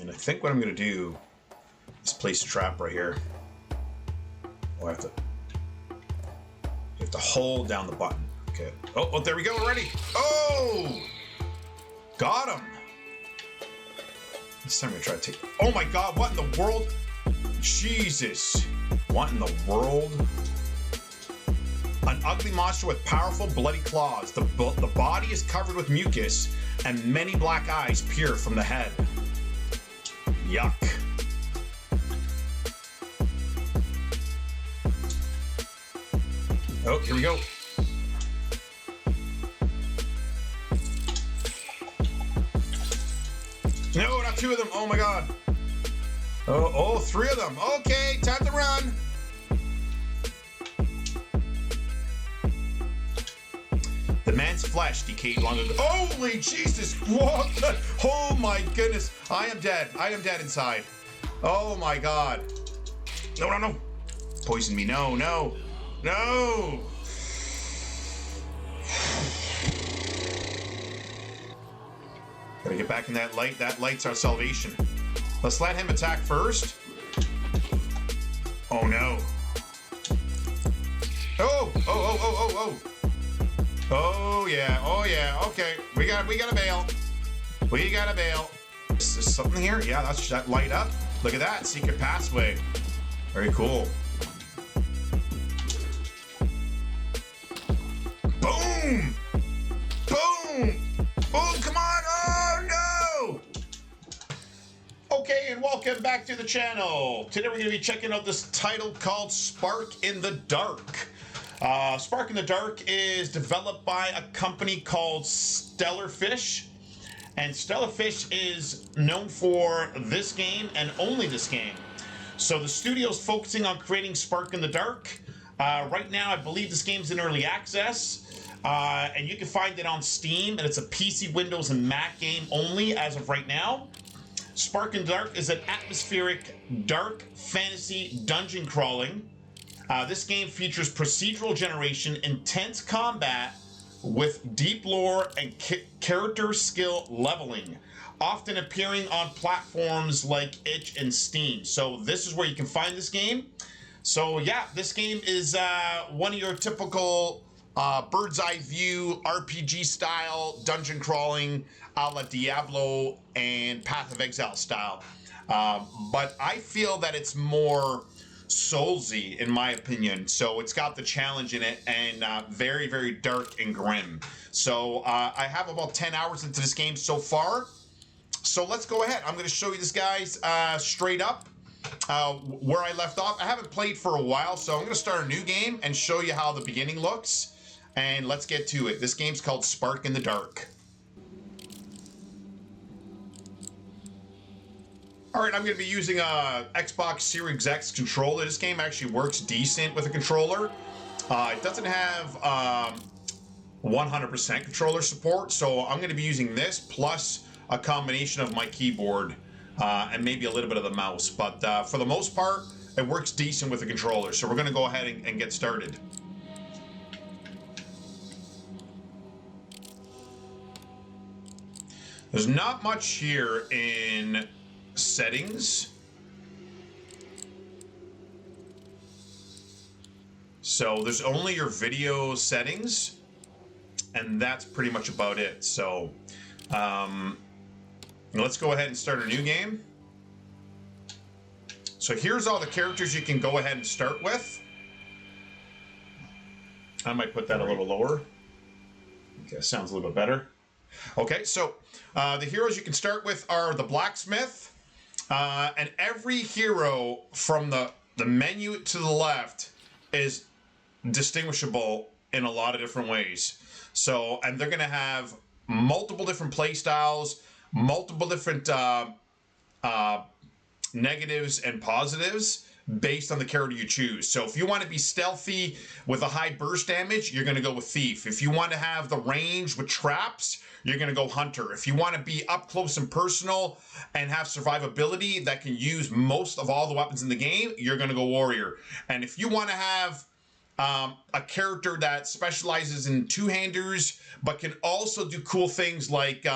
And I think what I'm going to do is place a trap right here. Oh, I have to hold down the button. Okay. Oh, there we go already. Oh! Got him. This time I'm going to try to take... Oh my god, what in the world? Jesus. What in the world? An ugly monster with powerful bloody claws. The body is covered with mucus, and many black eyes peer from the head. Yuck. Oh, here we go. No, not two of them. Oh my god. Oh, three of them. Okay, time to run. The man's flesh decayed long ago. Holy Jesus! What? Oh my goodness! I am dead. I am dead inside. Oh my god! No, no, no! Poison me! No, no, no! Gotta get back in that light. That light's our salvation. Let's let him attack first. Oh no! Oh! Oh! Oh! Oh! Oh! Oh! Oh yeah, okay. We gotta bail. We gotta bail. Is there something here? Yeah, that's that light up. Look at that, secret passway. Very cool. Boom! Boom! Oh, come on! Oh no! Okay, and welcome back to the channel. Today we're gonna be checking out this title called Spark in the Dark. Spark in the Dark is developed by a company called Stellarfish, and Stellarfish is known for this game and only this game. So the studio's focusing on creating Spark in the Dark. Right now, I believe this game's in early access, and you can find it on Steam, and it's a PC, Windows, and Mac game only as of right now. Spark in the Dark is an atmospheric, dark fantasy dungeon crawling. This game features procedural generation, intense combat with deep lore and character skill leveling, often appearing on platforms like itch and Steam. So this is where you can find this game. So yeah, this game is one of your typical bird's eye view RPG style dungeon crawling a la Diablo and Path of Exile style. But I feel that it's more soulsy in my opinion, so it's got the challenge in it, and very, very dark and grim. So I have about 10 hours into this game so far, so let's go ahead. I'm going to show you this guys straight up where I left off. I haven't played for a while, so I'm going to start a new game and show you how the beginning looks, and let's get to it. This game's called Spark in the Dark. Alright, I'm going to be using a Xbox Series X controller. This game actually works decent with a controller. It doesn't have 100% controller support, so I'm going to be using this plus a combination of my keyboard and maybe a little bit of the mouse. But for the most part, it works decent with a controller. So we're going to go ahead and get started. There's not much here in settings. So there's only your video settings, and that's pretty much about it. So let's go ahead and start a new game. So here's all the characters you can go ahead and start with. I might put that a little lower. Okay, sounds a little bit better. Okay, so the heroes you can start with are the Blacksmith. And every hero from the menu to the left is distinguishable in a lot of different ways. So, and they're going to have multiple different play styles, multiple different negatives and positives based on the character you choose. So if you want to be stealthy with a high burst damage, you're going to go with Thief. If you want to have the range with traps, you're going to go Hunter. If you want to be up close and personal and have survivability that can use most of all the weapons in the game, you're going to go Warrior. And if you want to have a character that specializes in two-handers but can also do cool things like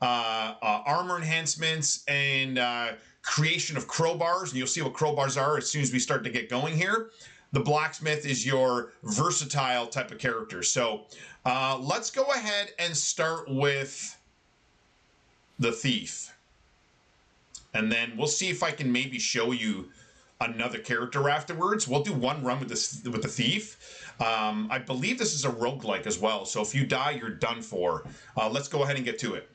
armor enhancements, and creation of crowbars. And you'll see what crowbars are as soon as we start to get going here. The Blacksmith is your versatile type of character. So let's go ahead and start with the Thief. And then we'll see if I can maybe show you another character afterwards. We'll do one run with the Thief. I believe this is a roguelike as well. So if you die, you're done for. Let's go ahead and get to it.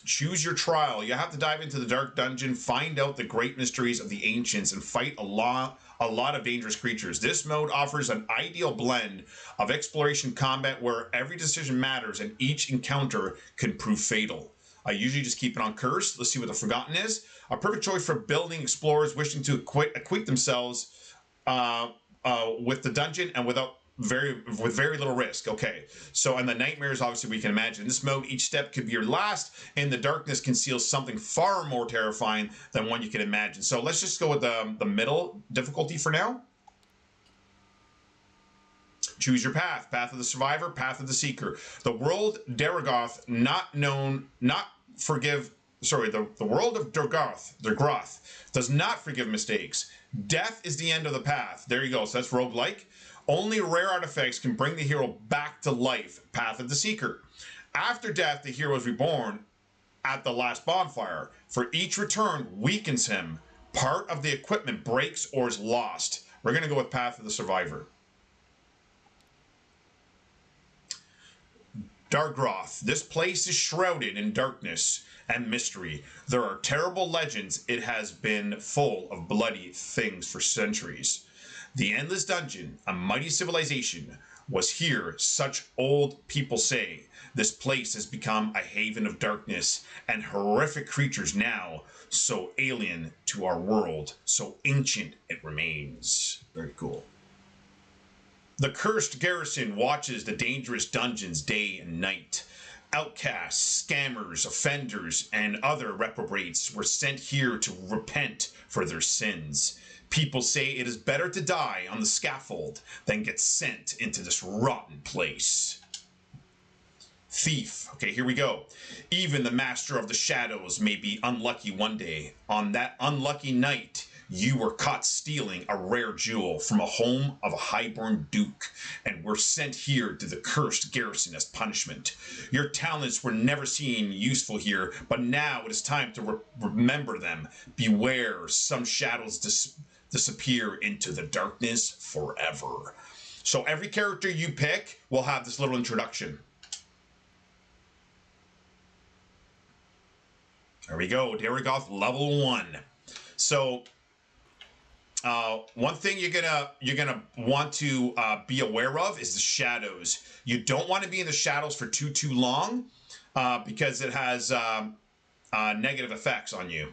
Choose your trial. You have to dive into the dark dungeon, find out the great mysteries of the ancients, and fight a lot of dangerous creatures. This mode offers an ideal blend of exploration combat where every decision matters and each encounter can prove fatal. I usually just keep it on Cursed. Let's see what the Forgotten is. A perfect choice for building explorers wishing to acquaint themselves with the dungeon and with very little risk. Okay, so and the nightmares, obviously, we can imagine. In this mode, each step could be your last, and the darkness conceals something far more terrifying than one you can imagine. So let's just go with the middle difficulty for now. Choose your path. Path of the Survivor, Path of the Seeker. The world Daragoth, the world of Dargoth does not forgive mistakes. Death is the end of the path. There you go. So that's roguelike. Only rare artifacts can bring the hero back to life. Path of the Seeker. After death, the hero is reborn at the last bonfire. For each return weakens him. Part of the equipment breaks or is lost. We're going to go with Path of the Survivor. Dargoth. This place is shrouded in darkness and mystery. There are terrible legends. It has been full of bloody things for centuries. The Endless Dungeon, a mighty civilization, was here, such old people say. This place has become a haven of darkness and horrific creatures now, so alien to our world, so ancient it remains. Very cool. The Cursed Garrison watches the dangerous dungeons day and night. Outcasts, scammers, offenders, and other reprobates were sent here to repent for their sins. People say it is better to die on the scaffold than get sent into this rotten place. Thief. Okay, here we go. Even the master of the shadows may be unlucky one day. On that unlucky night, you were caught stealing a rare jewel from a home of a highborn duke and were sent here to the Cursed Garrison as punishment. Your talents were never seen useful here, but now it is time to remember them. Beware, some shadows disappear into the darkness forever. So every character you pick will have this little introduction. There we go, Daragoth level 1. So one thing you're gonna want to be aware of is the shadows. You don't want to be in the shadows for too long because it has negative effects on you.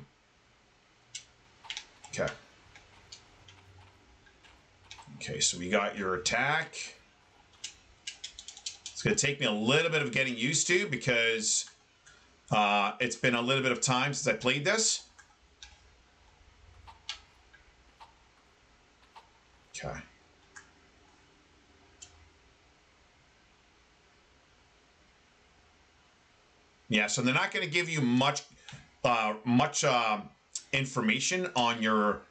Okay. Okay, so we got your attack. It's going to take me a little bit of getting used to because it's been a little bit of time since I played this. Okay. Yeah, so they're not going to give you much information on your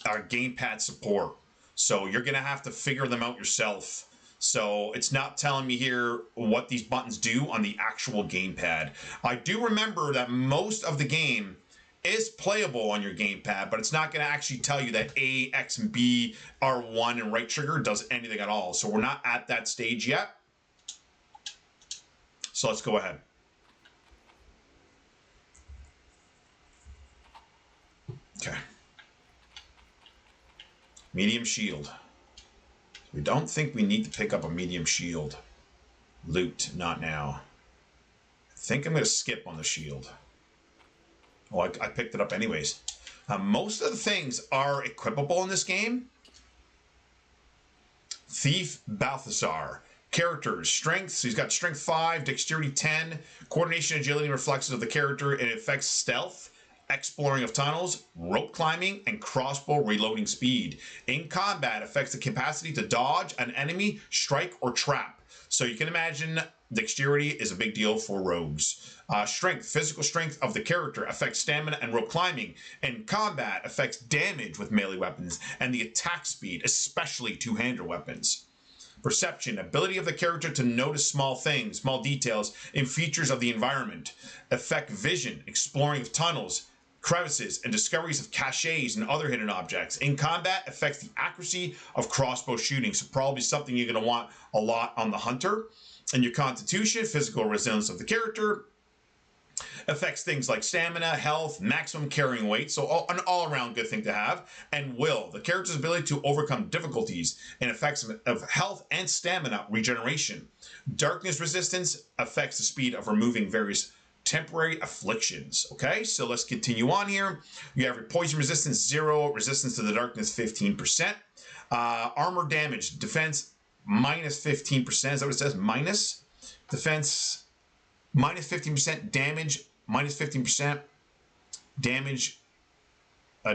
gamepad support. So you're going to have to figure them out yourself. So it's not telling me here what these buttons do on the actual gamepad. I do remember that most of the game is playable on your gamepad, but it's not going to actually tell you that A, X, and B, R1, and right trigger does anything at all. So we're not at that stage yet. So let's go ahead. Okay. Medium shield. We don't think we need to pick up a medium shield. Loot, not now. I think I'm going to skip on the shield. Oh, I picked it up anyways. Most of the things are equipable in this game. Thief Balthazar. Characters. Strength. So he's got strength 5, dexterity 10, coordination, agility, and reflexes of the character. It affects stealth, exploring of tunnels, rope climbing, and crossbow reloading speed. In combat, affects the capacity to dodge an enemy, strike, or trap. So you can imagine dexterity is a big deal for rogues. Strength, physical strength of the character affects stamina and rope climbing, and combat affects damage with melee weapons and the attack speed, especially two-hander weapons. Perception, ability of the character to notice small things, small details, and features of the environment. Affect vision, exploring of tunnels, crevices, and discoveries of caches and other hidden objects. In combat, affects the accuracy of crossbow shooting, so probably something you're going to want a lot on the hunter. And your constitution, physical resilience of the character, affects things like stamina, health, maximum carrying weight, so an all-around good thing to have. And will, the character's ability to overcome difficulties and effects of health and stamina regeneration. Darkness resistance affects the speed of removing various temporary afflictions. Okay, so let's continue on here. You have your poison resistance 0, resistance to the darkness 15%, armor damage, defense minus 15%. Is that what it says? Minus defense minus 15%, damage minus 15%, damage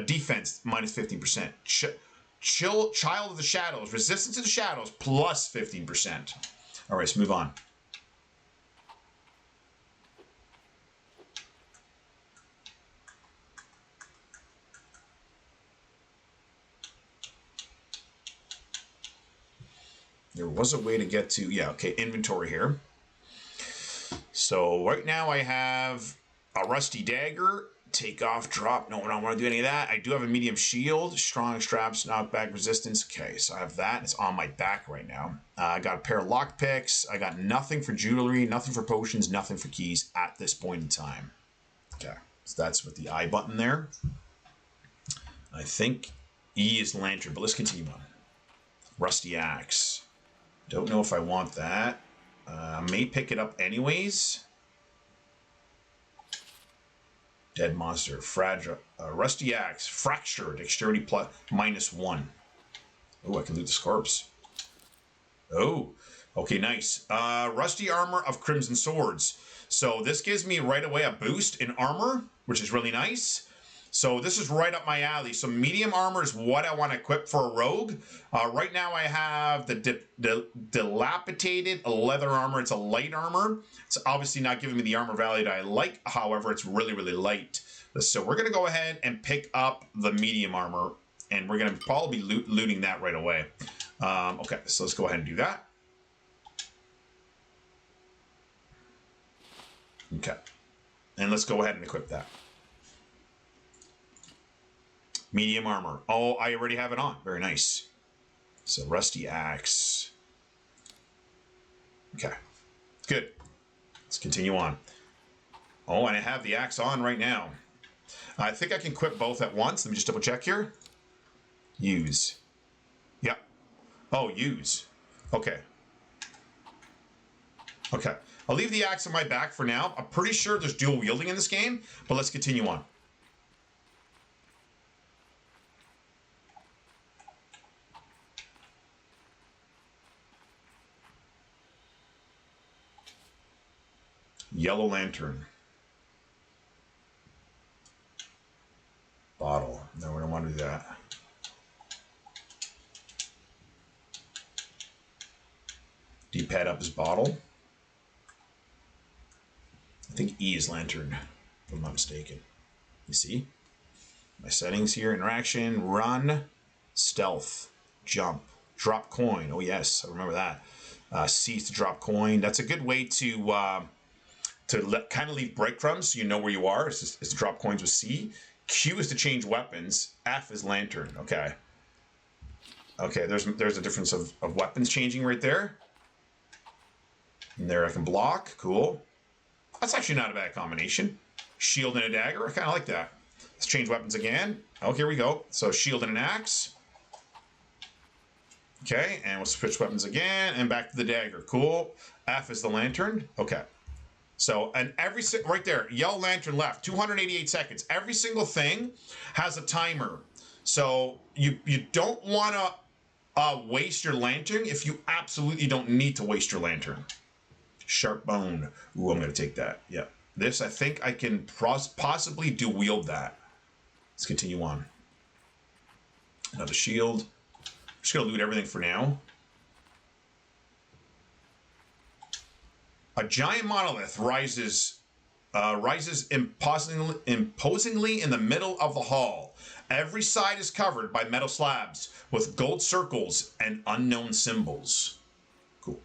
defense minus 15%. Child of the Shadows, resistance to the shadows plus 15%. All right, let's move on. There was a way to get to, yeah, okay, inventory here. So right now I have a rusty dagger, take off, drop. No, I don't want to do any of that. I do have a medium shield, strong straps, knockback resistance. Okay, so I have that. It's on my back right now. I got a pair of lockpicks. I got nothing for jewelry, nothing for potions, nothing for keys at this point in time. Okay, so that's with the I button there. I think E is lantern, but let's continue on. Rusty axe. Don't know if I want that. May pick it up anyways. Dead monster. Fragile. Rusty axe. Fracture. Dexterity plus -1. Oh, I can loot the scarps. Oh, okay, nice. Rusty armor of crimson swords. So this gives me right away a boost in armor, which is really nice. So this is right up my alley. So medium armor is what I want to equip for a rogue. Right now I have the dilapidated leather armor. It's a light armor. It's obviously not giving me the armor value that I like. However, it's really, really light. So we're going to go ahead and pick up the medium armor. And we're going to probably be looting that right away. Okay, so let's go ahead and do that. Okay. And let's go ahead and equip that. Medium armor. Oh, I already have it on. Very nice. So rusty axe. Okay. Good. Let's continue on. Oh, and I have the axe on right now. I think I can equip both at once. Let me just double check here. Use. Yep. Oh, use. Okay. Okay. I'll leave the axe on my back for now. I'm pretty sure there's dual wielding in this game, but let's continue on. Yellow lantern. Bottle. No, we don't want to do that. D-pad up his bottle. I think E is lantern, if I'm not mistaken. You see? My settings here, interaction, run, stealth, jump, drop coin. Oh yes, I remember that. C is to drop coin. That's a good way to kind of leave breadcrumbs so you know where you are. It's to drop coins with C. Q is to change weapons. F is lantern. Okay. Okay, there's a difference of weapons changing right there. And there I can block. Cool. That's actually not a bad combination. Shield and a dagger. I kind of like that. Let's change weapons again. Oh, here we go. So shield and an axe. Okay, and we'll switch weapons again and back to the dagger. Cool. F is the lantern. Okay. So, and right there, yellow lantern left, 288 seconds. Every single thing has a timer. So you don't want to waste your lantern if you absolutely don't need to waste your lantern. Sharp bone. Ooh, I'm going to take that. Yeah. This, I think I can possibly dual wield that. Let's continue on. Another shield. I'm just going to loot everything for now. A giant monolith rises imposingly in the middle of the hall. Every side is covered by metal slabs with gold circles and unknown symbols. Cool.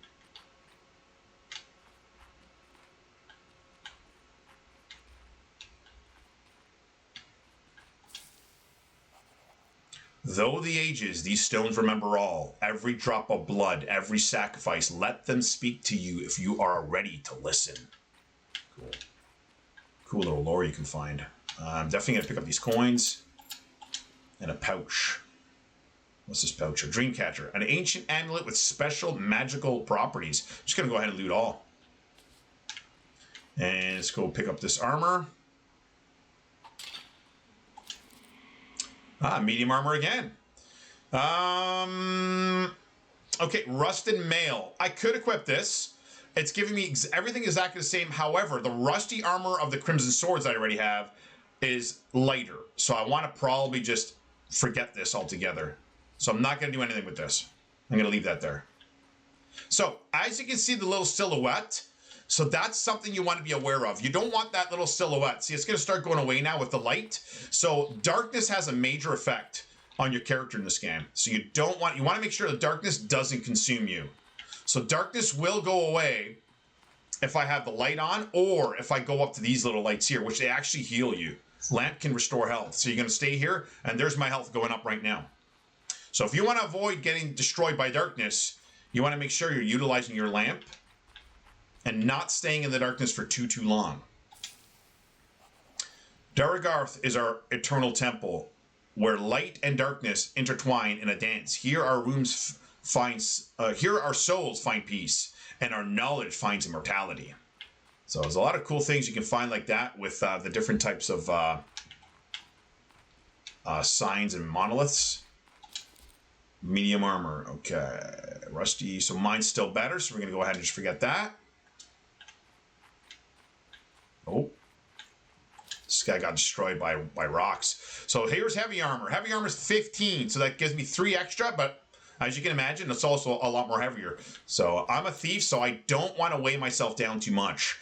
Though the ages, these stones remember all. Every drop of blood, every sacrifice. Let them speak to you if you are ready to listen. Cool. Cool little lore you can find. I'm definitely going to pick up these coins. And a pouch. What's this pouch? A Dreamcatcher. An ancient amulet with special magical properties. I'm just going to go ahead and loot all. And let's go pick up this armor. Medium armor again. Okay, rusted mail. I could equip this. It's giving me everything exactly the same. However, the rusty armor of the Crimson Swords I already have is lighter. So I want to probably just forget this altogether. So I'm not going to do anything with this. I'm going to leave that there. So as you can see, the little silhouette. So that's something you want to be aware of. You don't want that little silhouette. See, it's going to start going away now with the light. So darkness has a major effect on your character in this game. So you want to make sure the darkness doesn't consume you. So darkness will go away if I have the light on, or if I go up to these little lights here, which they actually heal you. Lamp can restore health. So you're going to stay here, and there's my health going up right now. So if you want to avoid getting destroyed by darkness, you want to make sure you're utilizing your lamp and not staying in the darkness for too long. Daragarth is our eternal temple, where light and darkness intertwine in a dance. Here our souls find peace, and our knowledge finds immortality. So there's a lot of cool things you can find like that with the different types of signs and monoliths. Medium armor, okay. Rusty, so mine's still better, so we're gonna go ahead and just forget that. Oh, this guy got destroyed by rocks. So here's heavy armor. Heavy armor is 15, so that gives me 3 extra, but as you can imagine, it's also a lot more heavier. So I'm a thief, so I don't want to weigh myself down too much.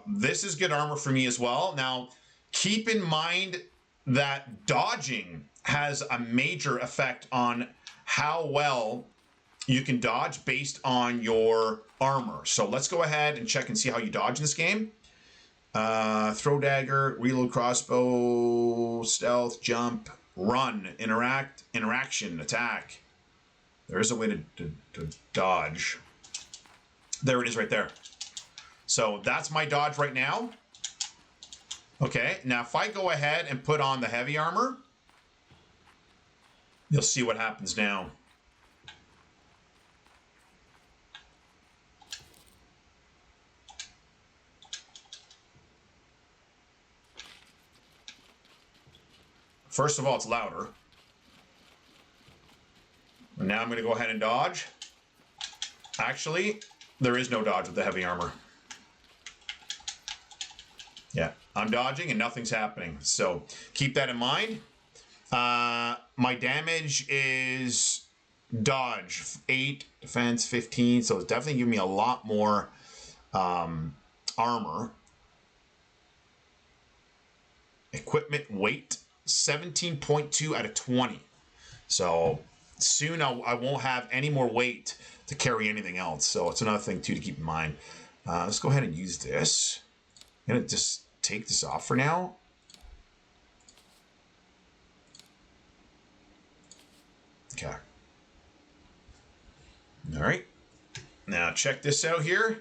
This is good armor for me as well. Now, keep in mind that dodging has a major effect on how well you can dodge based on your armor. So let's go ahead and check and see how you dodge in this game. Throw dagger, reload crossbow, stealth, jump, run, interaction, attack. There is a way to dodge. There it is right there. So that's my dodge right now. Okay, now if I go ahead and put on the heavy armor, you'll see what happens now. First of all, it's louder. And now I'm going to go ahead and dodge. Actually, there is no dodge with the heavy armor. Yeah, I'm dodging and nothing's happening. So keep that in mind. My damage is dodge 8, defense 15. So it's definitely giving me a lot more armor. Equipment weight 17.2 out of 20. So soon I won't have any more weight to carry anything else. So it's another thing too to keep in mind. Let's go ahead and use this. I'm gonna just take this off for now. Okay. All right. Now check this out here.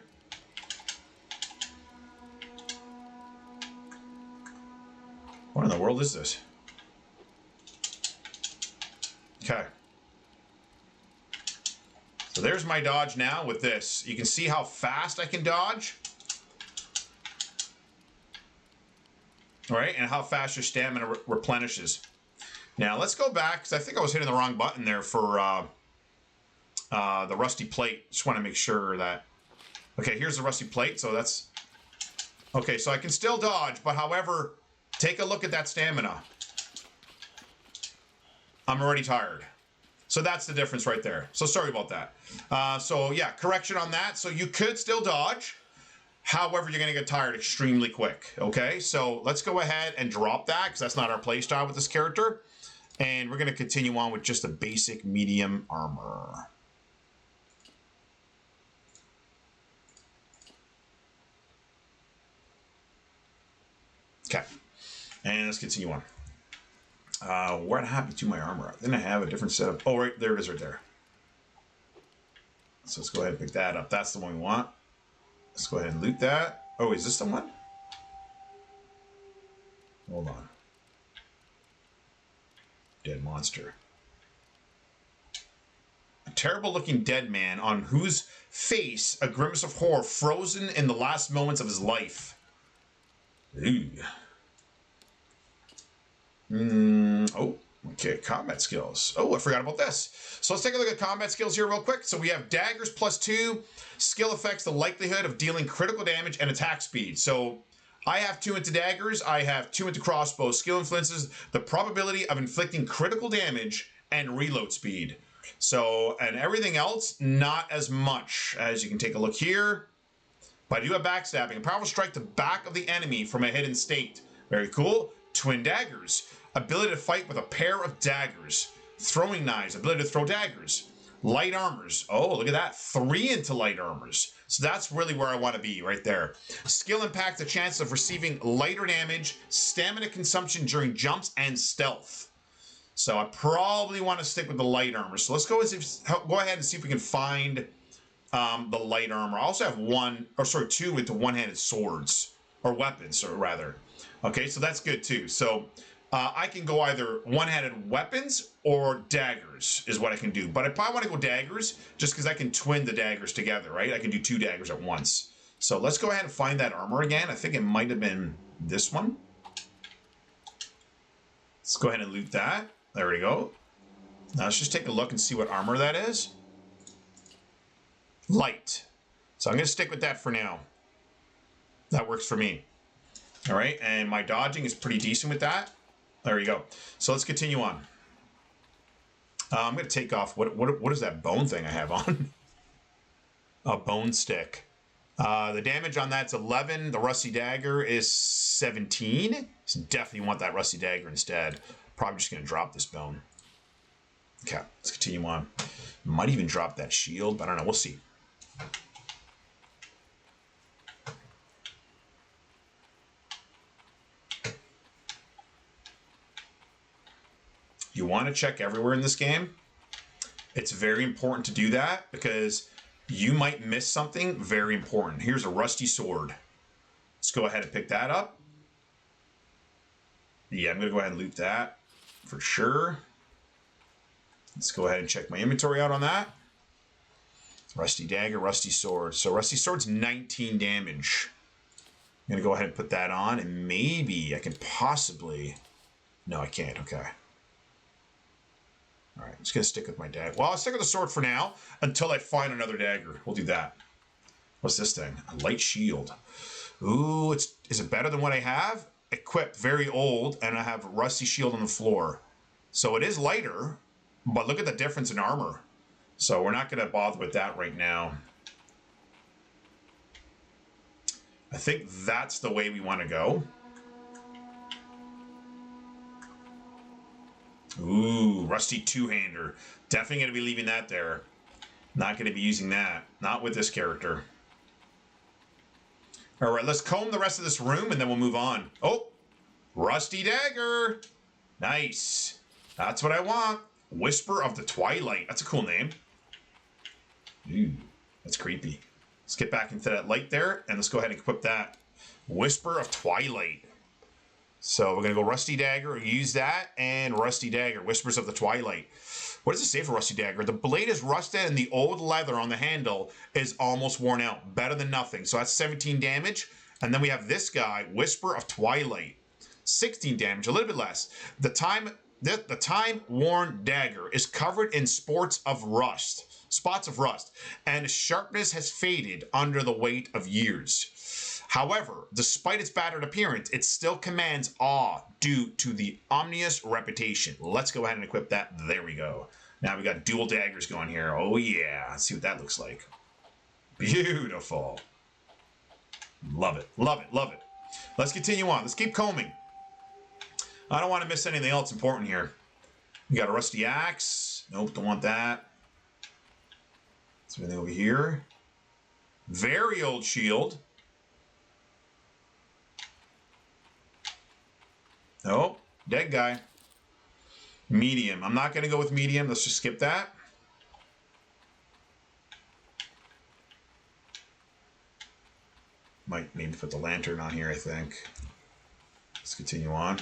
What in the world is this? Okay. So there's my dodge now with this. You can see how fast I can dodge. All right, and how fast your stamina replenishes. Now let's go back, because I think I was hitting the wrong button there for the rusty plate. Just want to make sure that... Okay, here's the rusty plate, so that's... Okay, so I can still dodge, but however, take a look at that stamina. I'm already tired. So that's the difference right there. So sorry about that. So yeah, correction on that. So you could still dodge. However, you're going to get tired extremely quick. Okay, so let's go ahead and drop that because that's not our playstyle with this character. And we're going to continue on with just a basic medium armor. Okay, and let's continue on. What happened to my armor? Didn't I have a different setup? Oh, right, there it is right there. So let's go ahead and pick that up. That's the one we want. Let's go ahead and loot that. Oh, is this the one? Hold on. Dead monster. A terrible looking dead man on whose face a grimace of horror frozen in the last moments of his life. Ooh. Oh, okay, combat skills. Oh, I forgot about this. So let's take a look at combat skills here real quick. So we have daggers +2, skill affects the likelihood of dealing critical damage and attack speed. So I have 2 into daggers, I have 2 into crossbows. Skill influences the probability of inflicting critical damage and reload speed. So, and everything else, not as much. As you can take a look here. But I do have backstabbing. A powerful strike to back of the enemy from a hidden state. Very cool. Twin daggers. Ability to fight with a pair of daggers. Throwing knives. Ability to throw daggers. Light armors. Oh, look at that. 3 into light armors. So that's really where I want to be, right there. Skill impact, the chance of receiving lighter damage, stamina consumption during jumps, and stealth. So I probably want to stick with the light armor. So let's go ahead and see if we can find the light armor. I also have 2 into one-handed swords. Or weapons, or rather. Okay, so that's good too. So I can go either one-handed weapons or daggers is what I can do. But I probably want to go daggers just because I can twin the daggers together, right? I can do 2 daggers at once. So let's go ahead and find that armor again. I think it might have been this one. Let's go ahead and loot that. There we go. Now let's just take a look and see what armor that is. Light. So I'm going to stick with that for now. That works for me. All right, and my dodging is pretty decent with that. There you go. So let's continue on. I'm going to take off, what is that bone thing I have on? A bone stick. The damage on that's 11. The rusty dagger is 17. So definitely want that rusty dagger instead. Probably just going to drop this bone. Okay, let's continue on. Might even drop that shield, but I don't know. We'll see. You want to check everywhere in this game. It's very important to do that because you might miss something very important. Here's a rusty sword. Let's go ahead and pick that up. Yeah, I'm going to go ahead and loot that for sure. Let's go ahead and check my inventory out on that. Rusty dagger, rusty sword. So rusty sword's 19 damage. I'm going to go ahead and put that on, and maybe I can possibly... No, I can't. Okay. All right, I'm just going to stick with my dagger. Well, I'll stick with the sword for now until I find another dagger. We'll do that. What's this thing? A light shield. Ooh, is it better than what I have? Equipped, very old, and I have a rusty shield on the floor. So it is lighter, but look at the difference in armor. So we're not going to bother with that right now. I think that's the way we want to go. Ooh, rusty two-hander. Definitely going to be leaving that there. Not going to be using that. Not with this character. All right, let's comb the rest of this room and then we'll move on. Oh, rusty dagger. Nice. That's what I want. Whisper of the Twilight. That's a cool name. Ooh, that's creepy. Let's get back into that light there and let's go ahead and equip that. Whisper of Twilight. So we're going to go Rusty Dagger, use that, and Rusty Dagger, Whispers of the Twilight. What does it say for Rusty Dagger? The blade is rusted and the old leather on the handle is almost worn out. Better than nothing. So that's 17 damage. And then we have this guy, Whisper of Twilight. 16 damage, a little bit less. The time-worn dagger is covered in spots of rust, and its sharpness has faded under the weight of years. However, despite its battered appearance, it still commands awe due to the ominous reputation. Let's go ahead and equip that. There we go. Now we got dual daggers going here. Oh yeah, let's see what that looks like. Beautiful. Love it, love it, love it. Let's continue on. Let's keep combing. I don't want to miss anything else important here. We got a rusty axe. Nope, don't want that. Is there anything over here? Very old shield. Nope, dead guy. Medium. I'm not going to go with medium. Let's just skip that. Might maybe put the lantern on here, I think. Let's continue on.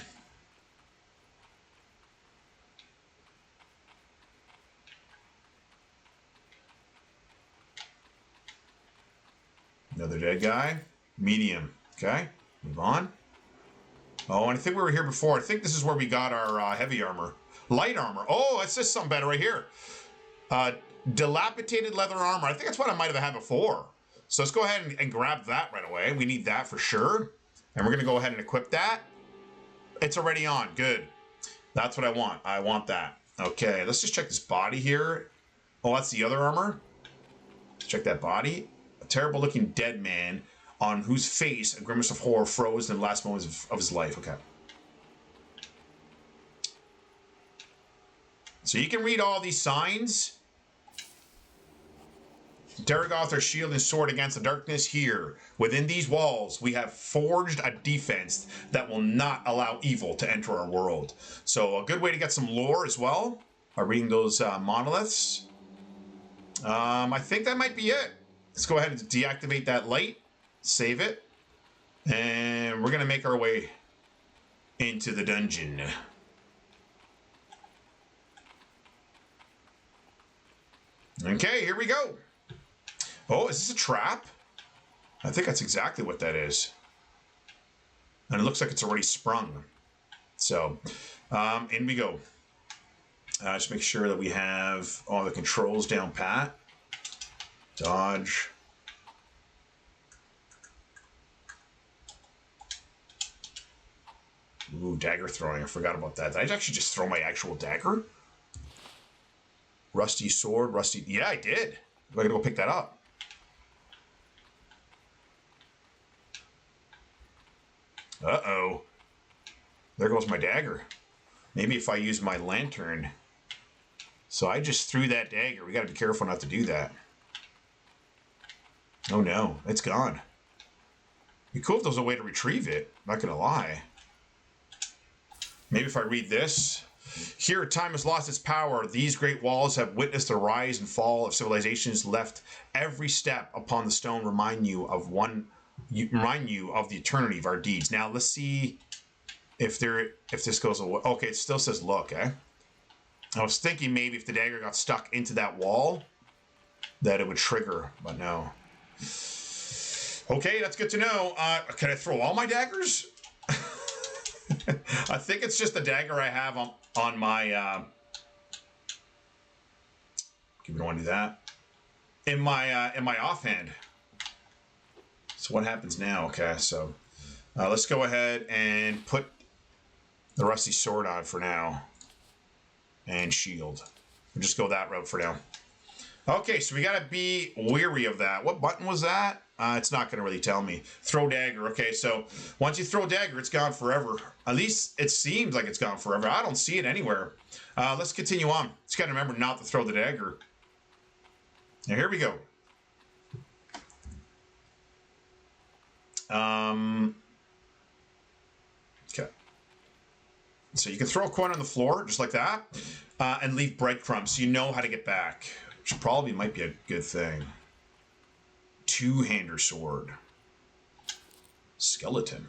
Another dead guy. Medium. Okay, move on. Oh, and I think we were here before. I think this is where we got our heavy armor. Light armor. Oh, it's just something better right here. Dilapidated leather armor. I think that's what I might have had before. So let's go ahead and grab that right away. We need that for sure. And we're going to go ahead and equip that. It's already on. Good. That's what I want. I want that. Okay, let's just check this body here. Oh, that's the other armor. Let's check that body. A terrible looking dead man on whose face a grimace of horror froze in the last moments of his life. Okay. So you can read all these signs. Dargoth, our shield and sword against the darkness here. Within these walls, we have forged a defense that will not allow evil to enter our world. So a good way to get some lore as well are reading those monoliths. I think that might be it. Let's go ahead and deactivate that light. Save it. And we're going to make our way into the dungeon. Okay, here we go. Oh, is this a trap? I think that's exactly what that is. And it looks like it's already sprung. So, in we go. Just make sure that we have all the controls down pat. Dodge. Ooh, dagger throwing. I forgot about that. Did I actually just throw my actual dagger? Rusty sword, rusty... Yeah, I did. I gotta go pick that up. Uh-oh. There goes my dagger. Maybe if I use my lantern. So I just threw that dagger. We gotta be careful not to do that. Oh no, it's gone. It'd be cool if there was a way to retrieve it. Not gonna lie. Maybe if I read this. Here, time has lost its power. These great walls have witnessed the rise and fall of civilizations. Left every step upon the stone remind you of the eternity of our deeds. Now let's see if this goes away. Okay, it still says look, eh? I was thinking maybe if the dagger got stuck into that wall, that it would trigger, but no. Okay, that's good to know. Can I throw all my daggers? I think it's just the dagger I have on my. We don't want to do that. In my offhand. So what happens now? Okay, so let's go ahead and put the rusty sword on for now, and shield. We'll just go that route for now. Okay, so we gotta be weary of that. What button was that? It's not gonna really tell me. Throw dagger. Okay, so once you throw dagger, it's gone forever. At least it seems like it's gone forever. I don't see it anywhere. Let's continue on. Just gotta remember not to throw the dagger. Now here we go. Okay. So you can throw a coin on the floor just like that, and leave breadcrumbs so you know how to get back. Which probably might be a good thing. Two-hander sword. Skeleton.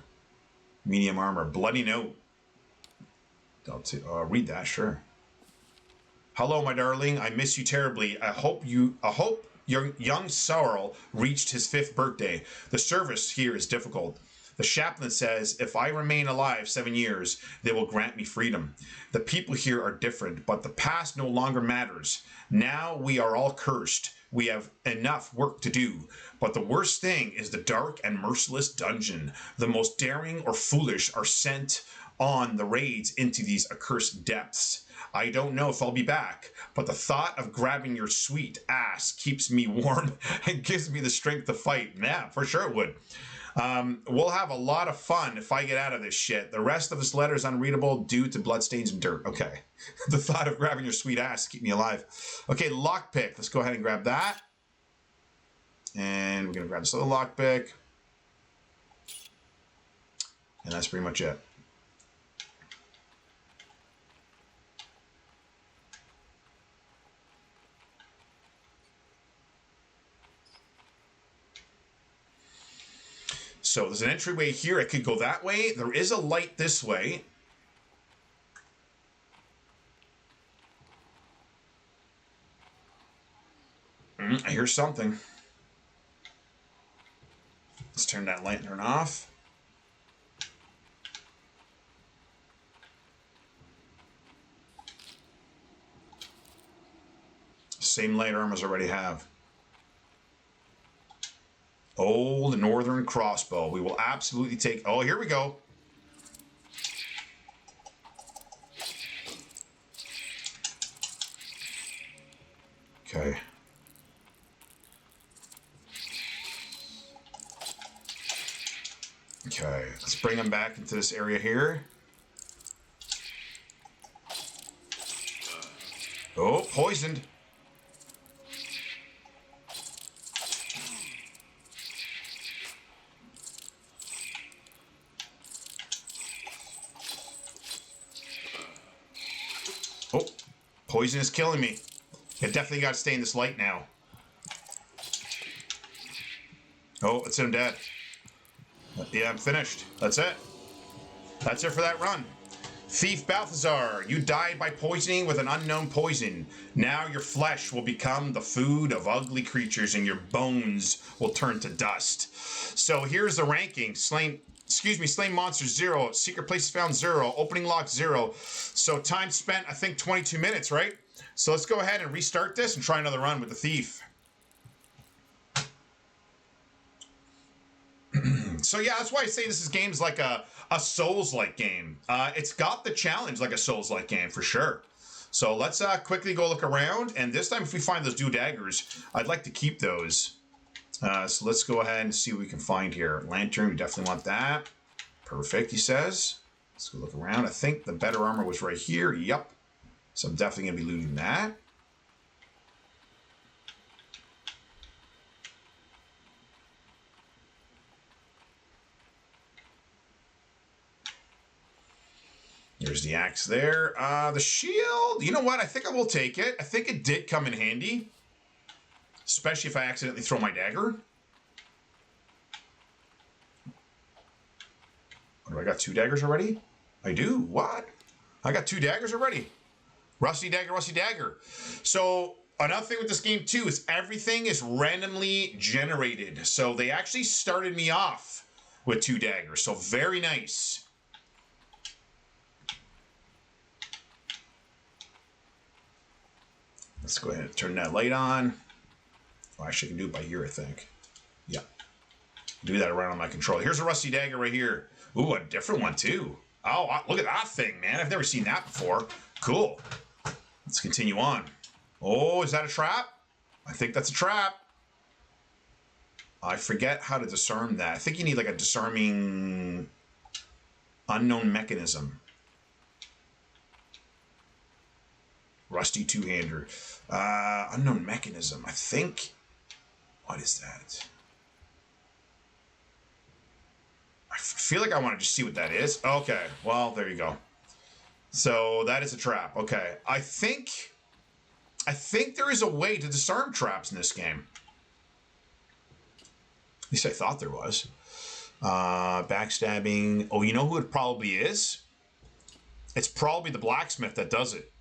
Medium armor. Bloody note. I'll read that, sure. Hello, my darling. I miss you terribly. I hope your young Sorrel reached his 5th birthday. The service here is difficult. The chaplain says, if I remain alive 7 years, they will grant me freedom. The people here are different, but the past no longer matters. Now we are all cursed. We have enough work to do. But the worst thing is the dark and merciless dungeon. The most daring or foolish are sent on the raids into these accursed depths. I don't know if I'll be back, but the thought of grabbing your sweet ass keeps me warm and gives me the strength to fight. Yeah, for sure it would. We'll have a lot of fun if I get out of this shit. The rest of this letter is unreadable due to bloodstains and dirt. Okay. The thought of grabbing your sweet ass keep me alive. Okay, lockpick. Let's go ahead and grab that. And we're going to grab this other lockpick. And that's pretty much it. So there's an entryway here. It could go that way. There is a light this way. I hear something. Let's turn that lantern off. Same light armors already have. Old northern crossbow. We will absolutely take... Oh, here we go. Okay. Okay, let's bring them back into this area here. Oh, poisoned. Oh, poison is killing me. I definitely got to stay in this light now. Oh, it's him dead. Yeah, I'm finished. That's it. That's it for that run. Thief Balthazar, you died by poisoning with an unknown poison. Now your flesh will become the food of ugly creatures and your bones will turn to dust. So here's the ranking. Slain monsters 0, secret places found 0, opening lock 0. So time spent, I think 22 minutes, right? So let's go ahead and restart this and try another run with the thief. So yeah, that's why I say this game's like a Souls-like game. It's got the challenge like a Souls-like game for sure. So let's quickly go look around, and this time if we find those daggers, I'd like to keep those. So let's go ahead and see what we can find here. Lantern, we definitely want that. Perfect, he says. Let's go look around. I think the better armor was right here. Yep. So I'm definitely going to be looting that. There's the axe there. The shield, you know what? I think I will take it. I think it did come in handy. Especially if I accidentally throw my dagger. What do I got? 2 daggers already? I do. What? I got 2 daggers already. Rusty dagger, rusty dagger. So another thing with this game too is everything is randomly generated. So they actually started me off with 2 daggers. So very nice. Let's go ahead and turn that light on. Oh, actually, I can do it by here, I think. Yeah. Do that around on my controller. Here's a rusty dagger right here. Ooh, a different one, too. Oh, look at that thing, man. I've never seen that before. Cool. Let's continue on. Oh, is that a trap? I think that's a trap. I forget how to discern that. I think you need, like, a disarming unknown mechanism. Rusty two-hander. Unknown mechanism. I think... What is that? I feel like I want to just see what that is. Okay. Well, there you go. So that is a trap. Okay. I think there is a way to disarm traps in this game. At least I thought there was. Backstabbing. Oh, you know who it probably is? It's probably the blacksmith that does it.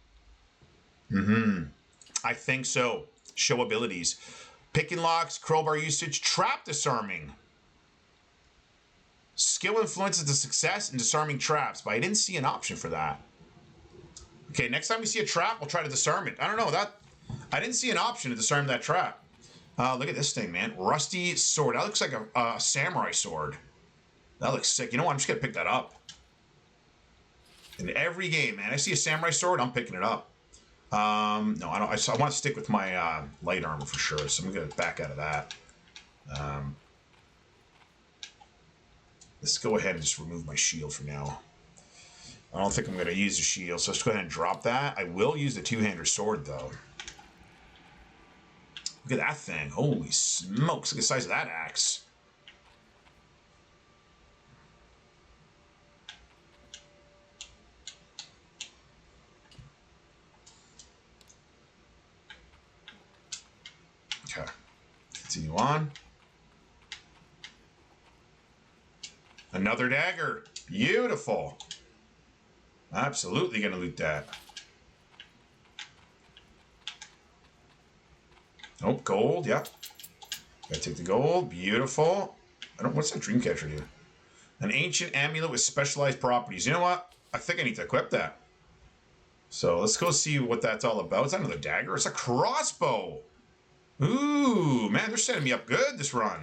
I think so. Show abilities. Pick and locks, crowbar usage, trap disarming. Skill influences the success in disarming traps, but I didn't see an option for that. Okay, next time we see a trap, we'll try to disarm it. I don't know, I didn't see an option to disarm that trap. Look at this thing, man. Rusty sword. That looks like a samurai sword. That looks sick. You know what? I'm just going to pick that up. In every game, man. I see a samurai sword, I'm picking it up. No, I don't. I want to stick with my light armor for sure, so I'm going to back out of that. Let's go ahead and just remove my shield for now. I don't think I'm going to use the shield, so let's go ahead and drop that. I will use the two-hander sword, though. Look at that thing. Holy smokes. Look at the size of that axe. Okay. Continue on. Another dagger. Beautiful. Absolutely going to loot that. Oh, gold. Yep. Gotta take the gold. Beautiful. What's that Dreamcatcher do? An ancient amulet with specialized properties. You know what? I think I need to equip that. So let's go see what that's all about. Is that another dagger? It's a crossbow. Ooh, man, they're setting me up good this run.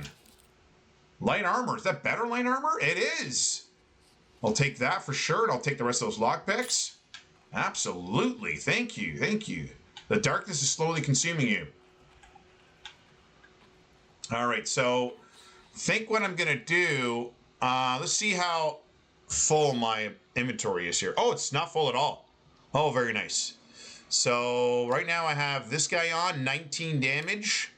Light armor. Is that better light armor? It is. I'll take that for sure, and I'll take the rest of those lockpicks. Absolutely. Thank you. Thank you. The darkness is slowly consuming you. All right, so think what I'm going to do. Let's see how full my inventory is here. Oh, it's not full at all. Oh, very nice. So right now I have this guy on, 19 damage.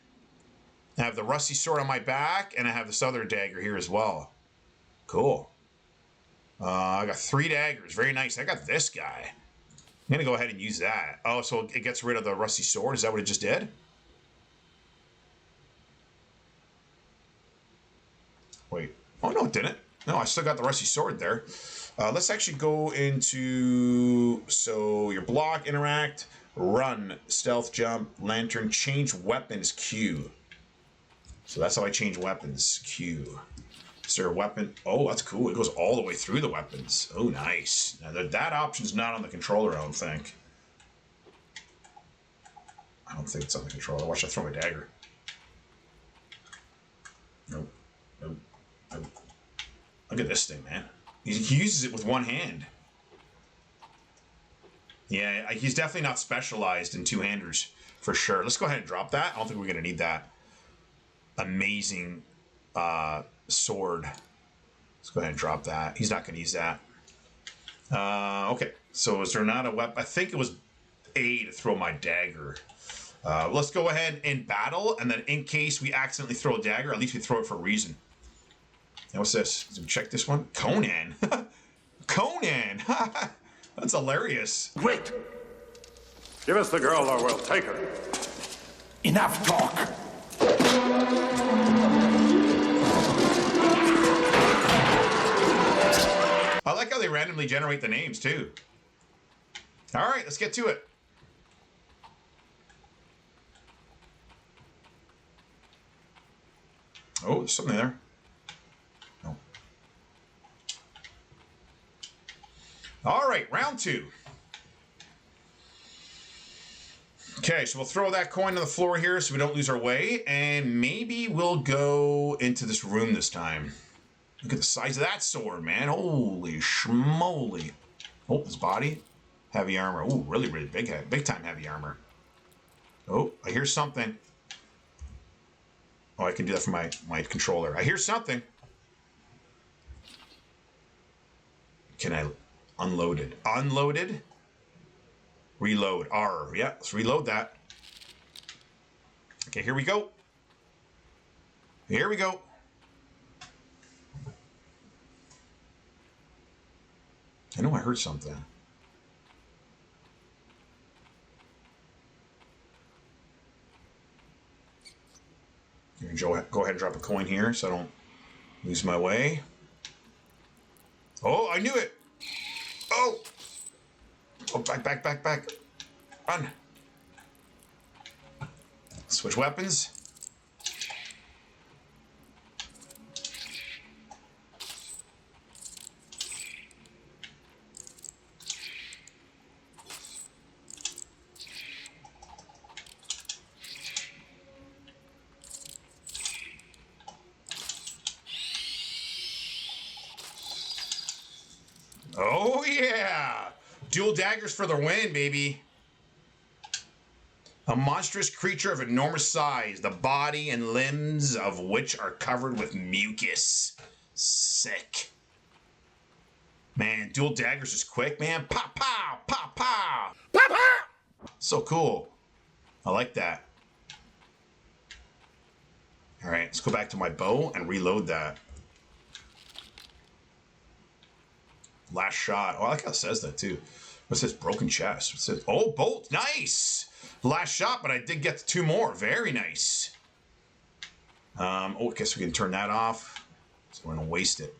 I have the rusty sword on my back, and I have this other dagger here as well. Cool. I got 3 daggers. Very nice. I got this guy. I'm going to go ahead and use that. Oh, so it gets rid of the rusty sword. Is that what it just did? Wait. Oh, no, it didn't. No, I still got the rusty sword there. Let's actually go into... So, your block, interact, run, stealth, jump, lantern, change weapons, Q. So that's how I change weapons, Q. Is there a weapon? Oh, that's cool. It goes all the way through the weapons. Oh, nice. Now, that option's not on the controller, I don't think. I don't think it's on the controller. Watch, I throw a dagger. Nope. Nope. Nope. Look at this thing, man. He uses it with one hand. Yeah, he's definitely not specialized in two-handers, for sure. Let's go ahead and drop that. I don't think we're going to need that amazing sword. Let's go ahead and drop that. He's not going to use that. Okay, so is there not a weapon? I think it was A to throw my dagger. Let's go ahead and battle, and then in case we accidentally throw a dagger, at least we throw it for a reason. Now what's this? Check this one. Conan. Conan. That's hilarious. Wait. Give us the girl or we'll take her. Enough talk. I like how they randomly generate the names too. All right, let's get to it. Oh, there's something there. No. All right, round 2. Okay, so we'll throw that coin on the floor here so we don't lose our way, and maybe we'll go into this room this time. Look at the size of that sword, man. Holy schmoly. Oh, his body. Heavy armor. Oh, really, really big time heavy armor. Oh, I hear something. Oh, I can do that from my controller. I hear something. Can I unload it? Unloaded? Reload. R. Yeah, let's reload that. Okay, here we go. Here we go. I know I heard something. Go ahead and drop a coin here so I don't lose my way. Oh, I knew it. Oh. Oh, back. Run. Switch weapons. Oh, yeah. Dual daggers for the win, baby. A monstrous creature of enormous size, the body and limbs of which are covered with mucus. Sick. Man, dual daggers is quick, man. Pow, pow, pow, pow. Pow, pow. So cool. I like that. All right, let's go back to my bow and reload that. Last shot. Oh, I like how it says that too. What says broken chest? It says, oh, bolt. Nice. Last shot, but I did get 2 more. Very nice. Oh, I guess we can turn that off. So we're going to waste it.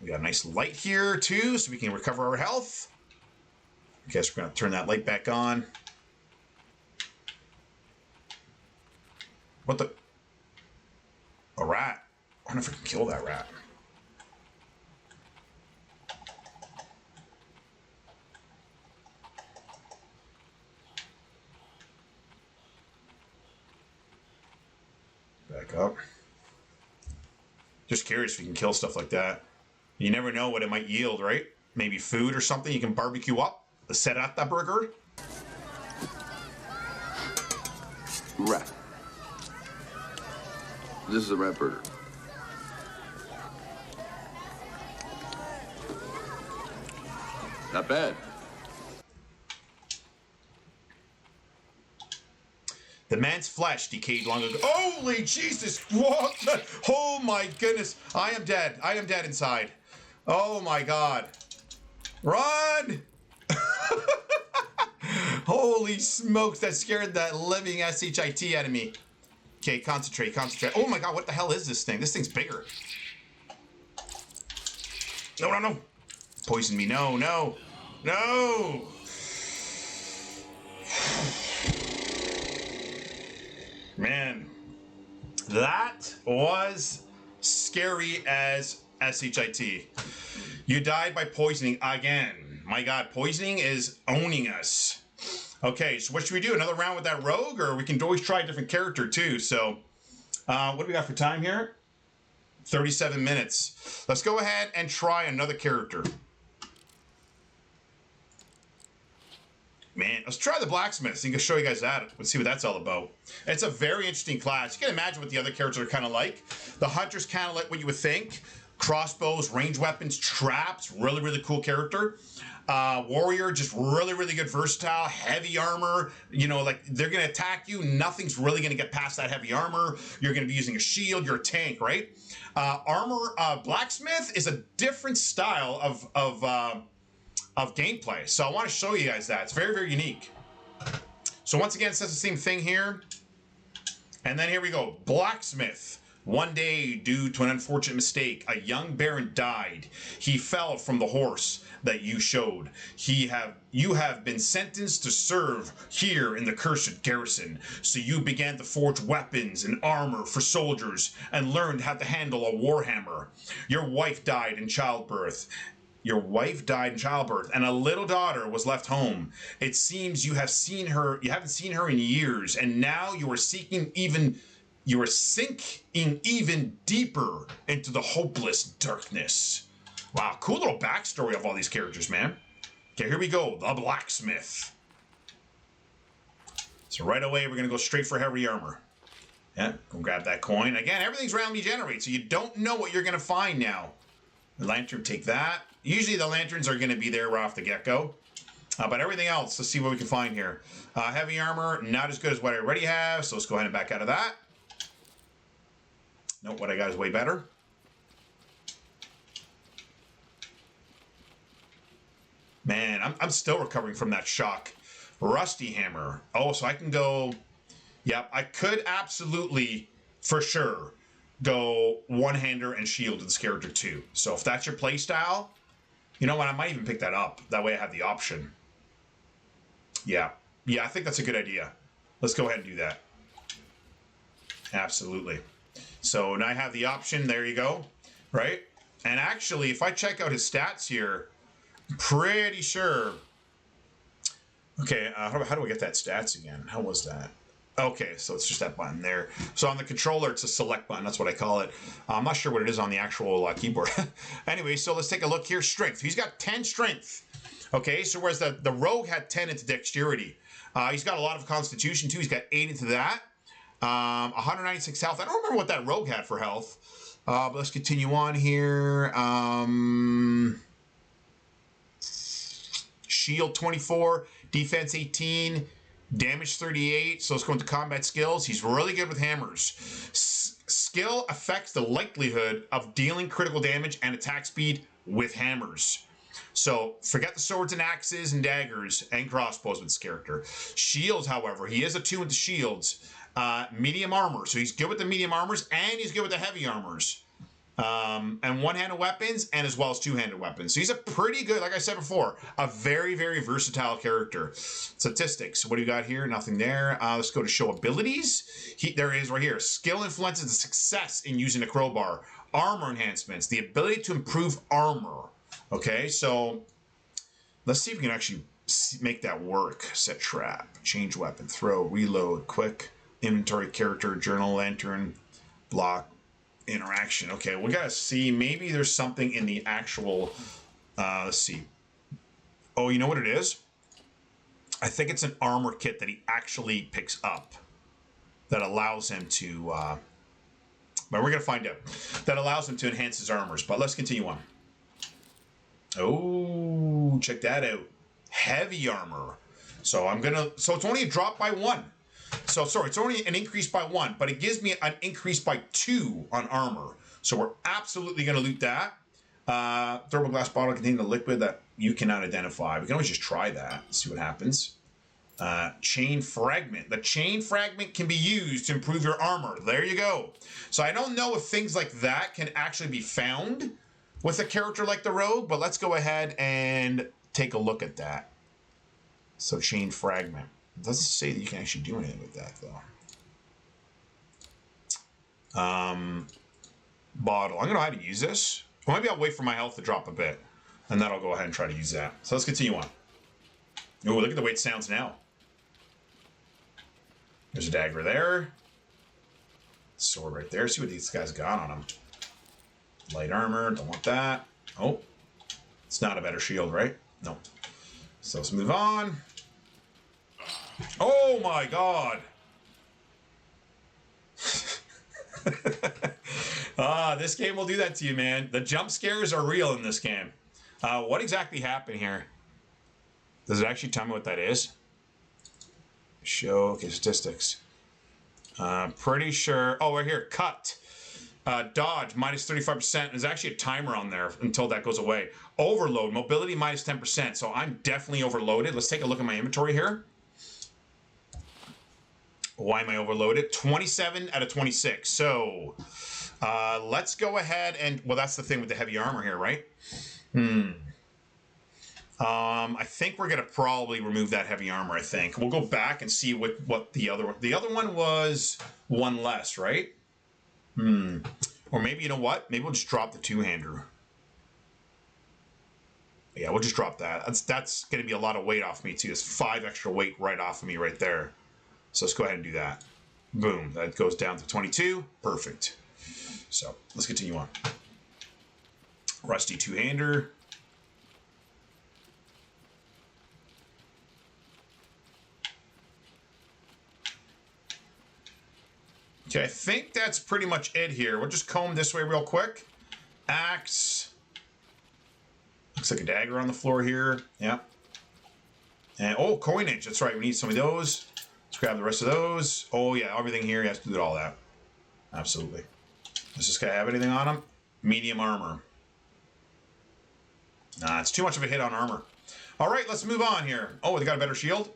We got a nice light here too, so we can recover our health. I guess we're going to turn that light back on. What the? A rat. I wonder if I can kill that rat. Back up. Just curious if you can kill stuff like that. You never know what it might yield, right? Maybe food or something you can barbecue up. The serrata burger. Rat. This is a rat burger. Not bad. The man's flesh decayed long ago. Holy Jesus! What? Oh my goodness! I am dead. I am dead inside. Oh my God! Run! Holy smokes! That scared that living shit out of me. Okay, concentrate, concentrate. Oh my God! What the hell is this thing? This thing's bigger. No, no, no! Poison me! No, no, no! Man, that was scary as shit. You died by poisoning again. My God, poisoning is owning us. Okay, so what should we do? Another round with that rogue, or we can always try a different character too. So, what do we got for time here? 37 minutes. Let's go ahead and try another character. Man, let's try the Blacksmith. So I can show you guys that. Let's see what that's all about. It's a very interesting class. You can imagine what the other characters are kind of like. The Hunter's kind of like what you would think. Crossbows, range weapons, traps. Really, really cool character. Warrior, just really, really good versatile. Heavy armor. You know, like they're going to attack you. Nothing's really going to get past that heavy armor. You're going to be using a shield. You're a tank, right? Blacksmith is a different style of gameplay. So I want to show you guys that. It's very, very unique. So once again, it says the same thing here. And then here we go. Blacksmith. One day, due to an unfortunate mistake, a young baron died. He fell from the horse that you showed. You have been sentenced to serve here in the cursed garrison. So you began to forge weapons and armor for soldiers and learned how to handle a warhammer. Your wife died in childbirth. And a little daughter was left home. It seems you haven't seen her in years, and now you are sinking even deeper into the hopeless darkness. Wow, cool little backstory of all these characters, man. Okay, here we go, the Blacksmith. So right away, we're gonna go straight for heavy armor. Yeah, go grab that coin. Again, everything's randomly generated, so you don't know what you're gonna find now. The lantern, take that. Usually the lanterns are going to be there right off the get-go. But everything else, let's see what we can find here. Heavy armor, not as good as what I already have, so let's go ahead and back out of that. Nope, what I got is way better. Man, I'm still recovering from that shock. Rusty hammer. Oh, so I can go... Yep, I could absolutely, for sure, go one-hander and shield with this character too. So if that's your play style, you know what, I might even pick that up. That way I have the option. Yeah, I think that's a good idea. Let's go ahead and do that. Absolutely. So now I have the option, there you go, right? And actually, if I check out his stats here, I'm pretty sure... Okay, how do I get that stats again? How was that? Okay, so it's just that button there. So on the controller, it's a select button. That's what I call it. I'm not sure what it is on the actual keyboard. Anyway, so let's take a look here. Strength. He's got 10 strength. Okay, so whereas the rogue had 10 into dexterity. He's got a lot of constitution too. He's got 8 into that. 196 health. I don't remember what that rogue had for health. But let's continue on here. Shield 24, defense 18, damage 38. So let's go into combat skills. He's really good with hammers. Skill affects the likelihood of dealing critical damage and attack speed with hammers. So forget the swords and axes and daggers and crossbows with this character. Shields, however, he is attuned to shields. Medium armor. So he's good with the medium armors and he's good with the heavy armors. And one-handed weapons and as well as two-handed weapons. So he's a pretty good, like I said before, a very, very versatile character. Statistics. What do you got here? Nothing there. Let's go to show abilities. There it is right here. Skill influences the success in using a crowbar. Armor enhancements. The ability to improve armor. Okay, so let's see if we can actually make that work. Set trap. Change weapon. Throw. Reload. Quick. Inventory character. Journal lantern. Block. Interaction. Okay, we gotta see. Maybe there's something in the actual. Let's see. Oh, you know what it is? I think it's an armor kit that he actually picks up that allows him to. But we're gonna find out. That allows him to enhance his armors. But let's continue on. Oh, check that out. Heavy armor. So I'm gonna. So it's only a drop by 1. So, sorry, it's only an increase by 1, but it gives me an increase by 2 on armor. So we're absolutely going to loot that. Thermal glass bottle containing a liquid that you cannot identify. We can always just try that, see what happens. Chain fragment. The chain fragment can be used to improve your armor. There you go. So I don't know if things like that can actually be found with a character like the rogue, but let's go ahead and take a look at that. So chain fragment. It doesn't say that you can actually do anything with that, though. Bottle. I'm going to go ahead and use this. Or maybe I'll wait for my health to drop a bit. And then I'll go ahead and try to use that. So let's continue on. Oh, look at the way it sounds now. There's a dagger there. Sword right there. See what these guys got on them. Light armor. Don't want that. Oh. It's not a better shield, right? No. So let's move on. Oh my god! This game will do that to you, man. The jump scares are real in this game. What exactly happened here? Does it actually tell me what that is? Show, okay, statistics. Pretty sure, oh, right here, cut. Dodge, minus 35%. There's actually a timer on there until that goes away. Overload, mobility, minus 10%. So I'm definitely overloaded. Let's take a look at my inventory here. Why am I overloaded? 27 out of 26. So let's go ahead and, well, that's the thing with the heavy armor here, right? I think we're going to probably remove that heavy armor, I think. We'll go back and see what the other one was 1 less, right? Or maybe, you know what? Maybe we'll just drop the two-hander. Yeah, we'll just drop that. That's going to be a lot of weight off me, too. It's 5 extra weight right off of me right there. So let's go ahead and do that. Boom. That goes down to 22. Perfect. So let's continue on. Rusty two-hander. Okay, I think that's pretty much it here. We'll just comb this way real quick. Axe. Looks like a dagger on the floor here. Yeah. And, oh, coinage. That's right. We need some of those. Let's grab the rest of those. Oh, yeah, everything here. You have to do all that. Absolutely. Does this guy have anything on him? Medium armor. Nah, it's too much of a hit on armor. All right, let's move on here. Oh, they got a better shield?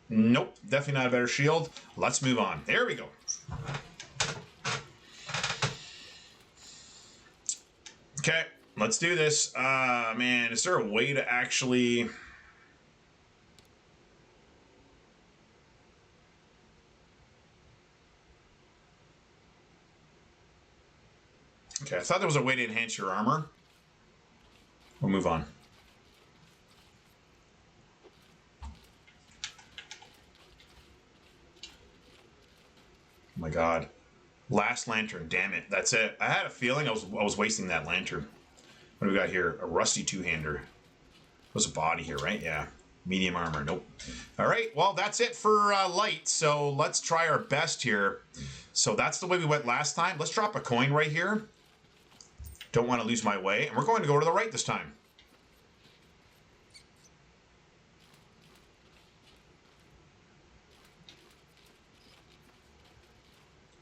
Nope, definitely not a better shield. Let's move on. There we go. Okay, let's do this. Man, is there a way to actually... Okay, I thought there was a way to enhance your armor. We'll move on. god. Last lantern, damn it. That's it. I had a feeling I was wasting that lantern. What do we got here? A rusty two-hander. There's a body here, right? Yeah. Medium armor. Nope. All right. Well, that's it for light. So let's try our best here. So that's the way we went last time. Let's drop a coin right here. Don't want to lose my way. And we're going to go to the right this time.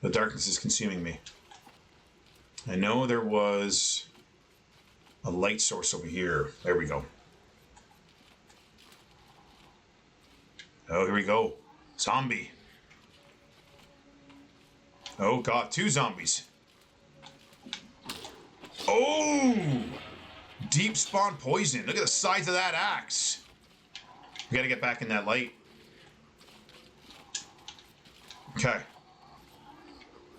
The darkness is consuming me. I know there was a light source over here. There we go. Oh, here we go. Zombie. Oh, God. 2 zombies. Oh! Deep spawn poison. Look at the size of that axe. We got to get back in that light. Okay.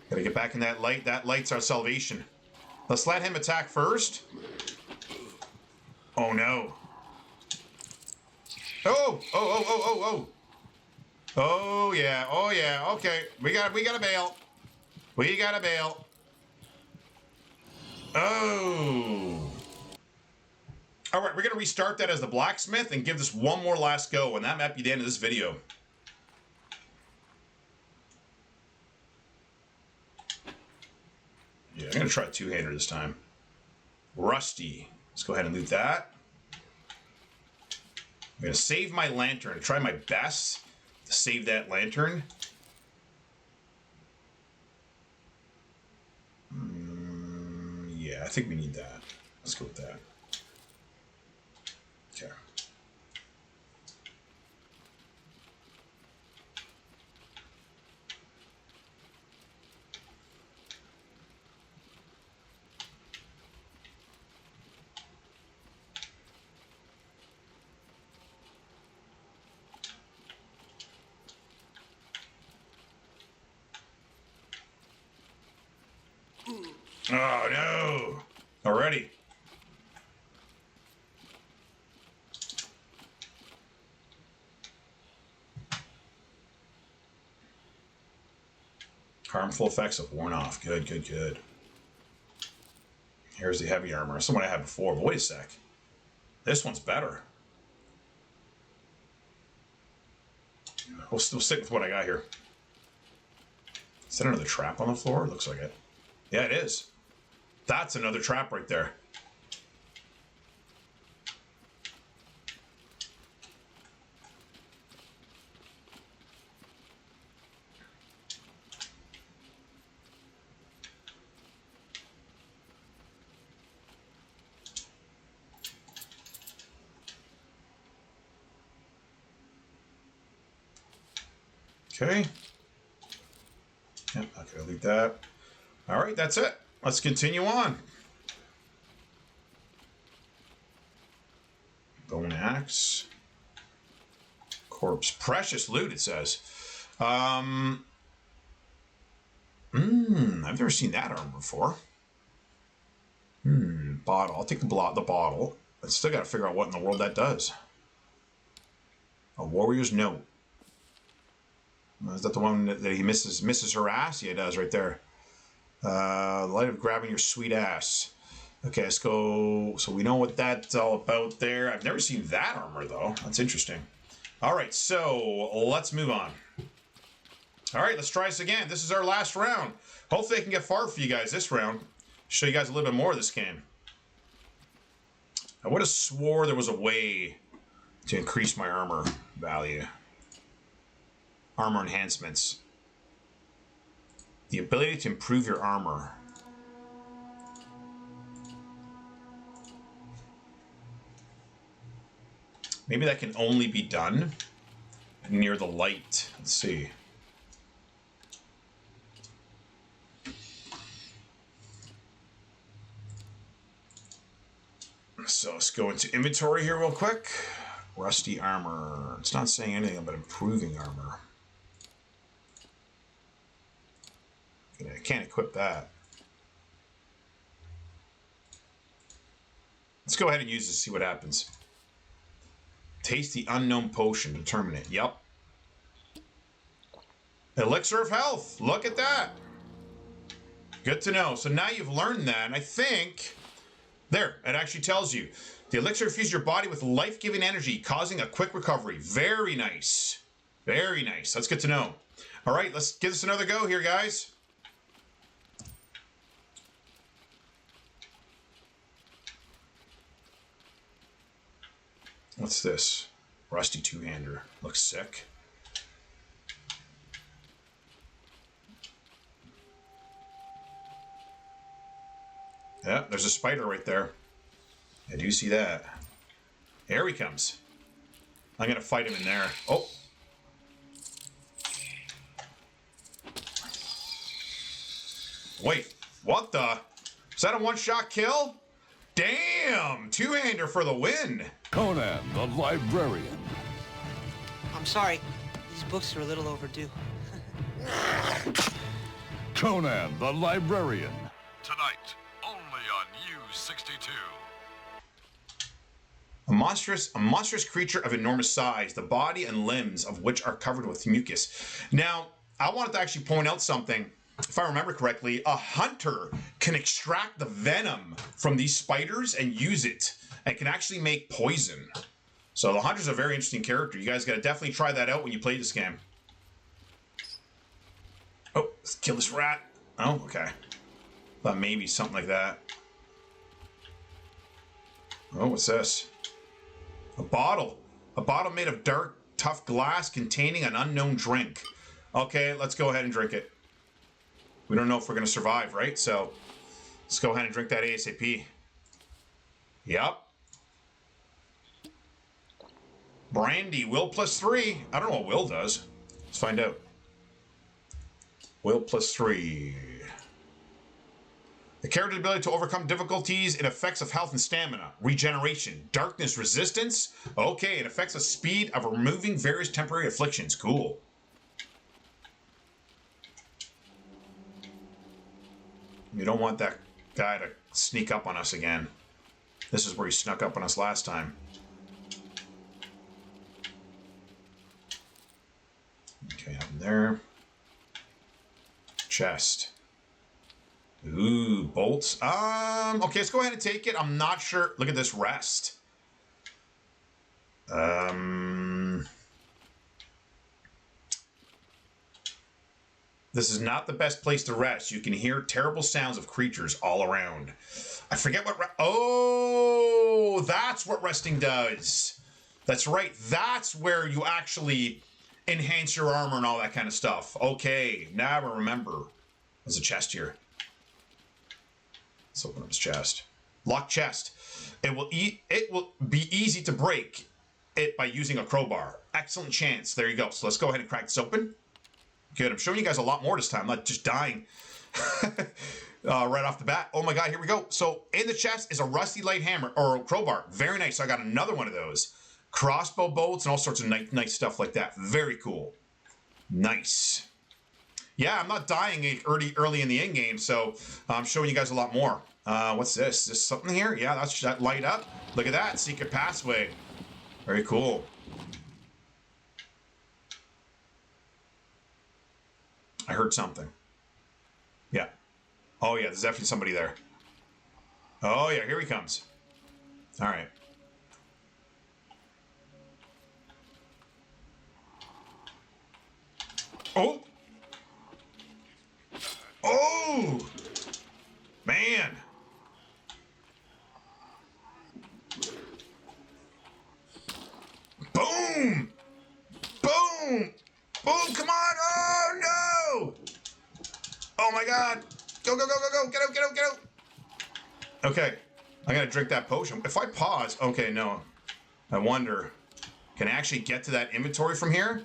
Got to get back in that light. That light's our salvation. Let's let him attack first. Oh, no. Oh! Oh, oh, oh, oh, oh. Oh yeah, okay. We gotta bail. We gotta bail. Oh. Alright, we're gonna restart that as the blacksmith and give this one more last go, and that might be the end of this video. Yeah, I'm gonna try a two-hander this time. Rusty. Let's go ahead and loot that. I'm gonna save my lantern, try my best. Save that lantern. Yeah, I think we need that. Let's go with that. Okay. Oh no! Already. Harmful effects have worn off. Good, good, good. Here's the heavy armor. That's the one I had before, but wait a sec. This one's better. We'll still stick with what I got here. Is that another trap on the floor? Looks like it. Yeah, it is. That's another trap right there. Okay. Yep, not gonna leave that. All right, that's it. Let's continue on. Bone axe. Corpse. Precious loot, it says. I've never seen that armor before. Bottle. I'll take the bottle. I still got to figure out what in the world that does. A warrior's note. Is that the one that he misses her ass? Yeah, it does right there. Light of grabbing your sweet ass. Okay, let's go. So we know what that's all about there. I've never seen that armor, though. That's interesting. All right, so let's move on. All right, let's try this again. This is our last round. Hopefully I can get far for you guys this round. Show you guys a little bit more of this game. I would have swore there was a way to increase my armor value. Armor enhancements. The ability to improve your armor. Maybe that can only be done near the light. Let's see. So let's go into inventory here real quick. Rusty armor. It's not saying anything about improving armor. I can't equip that. Let's go ahead and use this to see what happens. Taste the unknown potion. Determine it. Yep. Elixir of health. Look at that. Good to know. So now you've learned that. And I think... There, it actually tells you. The elixir infuses your body with life-giving energy, causing a quick recovery. Very nice. Very nice. That's good to know. All right, let's give this another go here, guys. What's this? Rusty two-hander. Looks sick. Yeah, there's a spider right there. I do see that. Here he comes. I'm going to fight him in there. Oh. Wait, what the? Is that a one-shot kill? Damn! Two-hander for the win. Conan, the librarian. I'm sorry. These books are a little overdue. Conan, the librarian. Tonight, only on U62. A monstrous creature of enormous size, the body and limbs of which are covered with mucus. Now, I wanted to actually point out something. If I remember correctly, a hunter can extract the venom from these spiders and use it, and can actually make poison. So the hunter's a very interesting character. You guys got to definitely try that out when you play this game. Oh, let's kill this rat. Oh, okay. Thought maybe something like that. Oh, what's this? A bottle. A bottle made of dark, tough glass containing an unknown drink. Okay, let's go ahead and drink it. We don't know if we're going to survive, right? So let's go ahead and drink that ASAP. Yep. Brandy, will +3. I don't know what will does. Let's find out. Will +3. The character's ability to overcome difficulties and effects of health and stamina, regeneration, darkness resistance. Okay, it affects the speed of removing various temporary afflictions. Cool. You don't want that guy to sneak up on us again. This is where he snuck up on us last time. Okay, up there. Chest. Ooh, bolts. Okay, let's go ahead and take it. I'm not sure. Look at this rest. This is not the best place to rest. You can hear terrible sounds of creatures all around. I forget what... Oh, that's what resting does. That's right. That's where you actually enhance your armor and all that kind of stuff. Okay, now I remember. There's a chest here. Let's open up his chest. Locked chest. It will be easy to break it by using a crowbar. Excellent chance. There you go. So let's go ahead and crack this open. Good. I'm showing you guys a lot more this time. I'm not just dying right off the bat. Oh my God, here we go. So in the chest is a rusty light hammer or a crowbar. Very nice. So I got another one of those. Crossbow bolts and all sorts of nice stuff like that. Very cool. Nice. Yeah, I'm not dying early in the end game, so I'm showing you guys a lot more. What's this? Is this something here? Yeah, that's that light up. Look at that. Secret passway. Very cool. I heard something. Yeah. Oh, yeah, there's definitely somebody there. Oh, yeah, here he comes. All right. Oh! Oh! Man! Boom! Boom! Boom! Come on! Oh, no! Oh, my God! Go, go, go, go, go! Get out, get out, get out! Okay. I gotta drink that potion. If I pause... Okay, no. I wonder... Can I actually get to that inventory from here?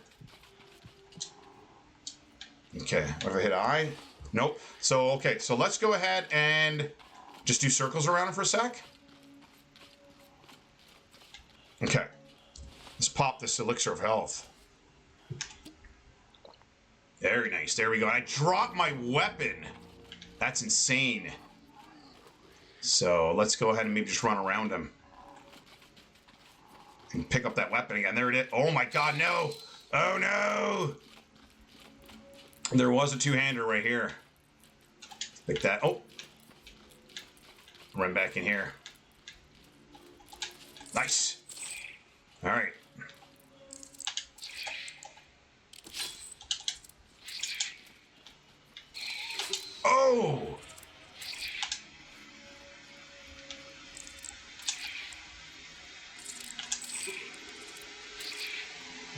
Okay. What if I hit I? Nope. So, okay. So, let's go ahead and just do circles around it for a sec. Okay. Let's pop this elixir of health. Very nice. There we go. I dropped my weapon. That's insane. So let's go ahead and maybe just run around him. And pick up that weapon again. There it is. Oh my God, no. Oh no. There was a two-hander right here. Like that. Oh. Run back in here. Nice. All right. Oh.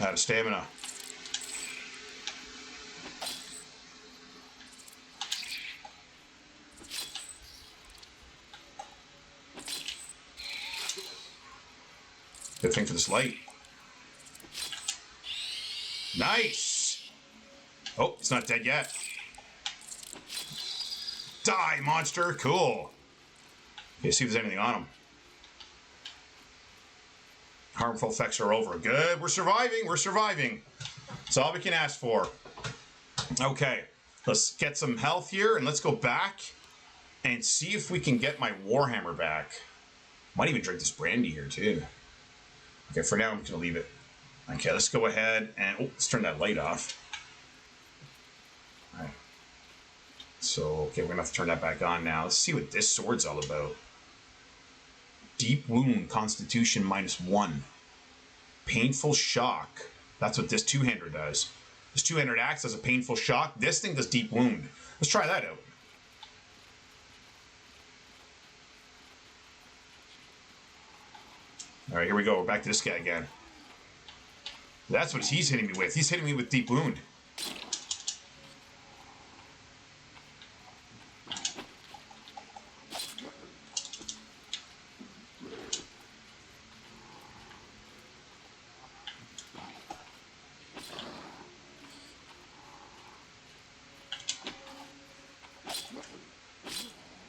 Out of stamina. Good thing for this light. Nice! Oh, it's not dead yet. Die, monster! Cool. Okay, see if there's anything on him. Harmful effects are over. Good, we're surviving, we're surviving. That's all we can ask for. Okay, let's get some health here and let's go back and see if we can get my Warhammer back. Might even drink this brandy here too. Okay, for now I'm gonna leave it. Okay, let's go ahead and let's turn that light off. All right. So, okay, we're gonna have to turn that back on now. Let's see what this sword's all about. Deep wound, constitution -1. Painful shock. That's what this two-hander does. This two-hander acts as a painful shock. This thing does deep wound. Let's try that out. All right, here we go. We're back to this guy again. That's what he's hitting me with. He's hitting me with deep wound.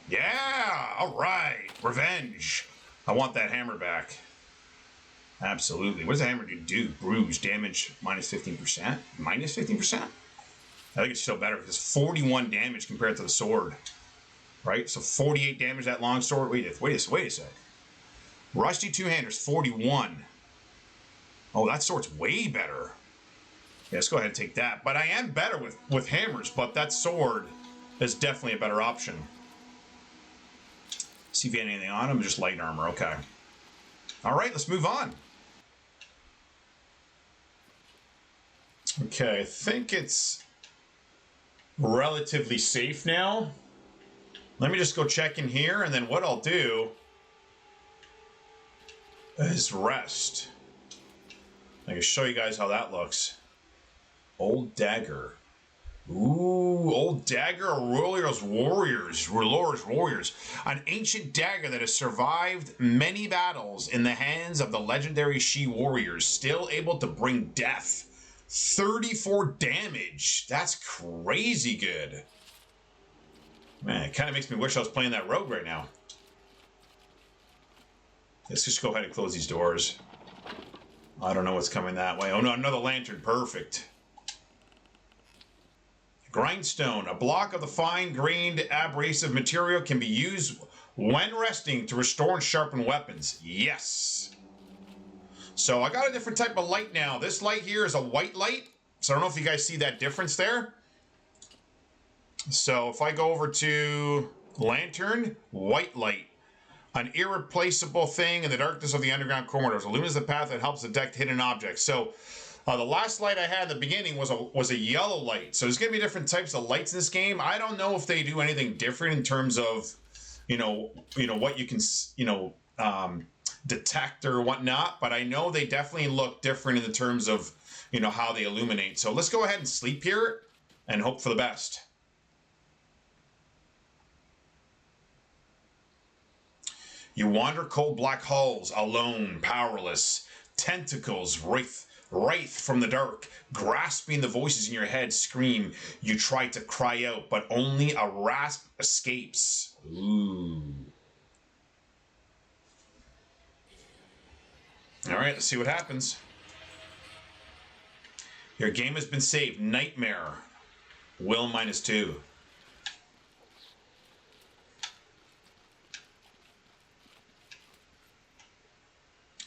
Yeah! All right! Revenge! I want that hammer back. Absolutely. What does the hammer do? Bruise, damage, -15%? -15%? I think it's still better because it's 41 damage compared to the sword. Right? So 48 damage that long sword. Wait a sec. Rusty two-hander's 41. Oh, that sword's way better. Yeah, let's go ahead and take that. But I am better with hammers, but that sword is definitely a better option. See if you had anything on him. Just light armor. Okay. All right, let's move on. Okay, I think it's relatively safe now. Let me just go check in here, and then what I'll do is rest. I can show you guys how that looks. Old dagger. Ooh, old dagger of Rulor's warriors. An ancient dagger that has survived many battles in the hands of the legendary She warriors, still able to bring death. 34 damage. That's crazy good. Man, it kind of makes me wish I was playing that rogue right now. Let's just go ahead and close these doors. I don't know what's coming that way. Oh no, another lantern. Perfect. Grindstone. A block of the fine-grained abrasive material can be used when resting to restore and sharpen weapons. Yes. So I got a different type of light now. This light here is a white light. So I don't know if you guys see that difference there. So if I go over to lantern, white light. An irreplaceable thing in the darkness of the underground corridors. Illumines the path that helps detect hidden objects. So the last light I had in the beginning was a yellow light. So there's going to be different types of lights in this game. I don't know if they do anything different in terms of, you know what you can, detect or whatnot. But I know they definitely look different in the terms of, how they illuminate. So let's go ahead and sleep here and hope for the best. You wander cold black halls, alone, powerless. Tentacles writhe from the dark, grasping the voices in your head scream. You try to cry out, but only a rasp escapes. Ooh. All right, let's see what happens. Your game has been saved. Nightmare. Will -2.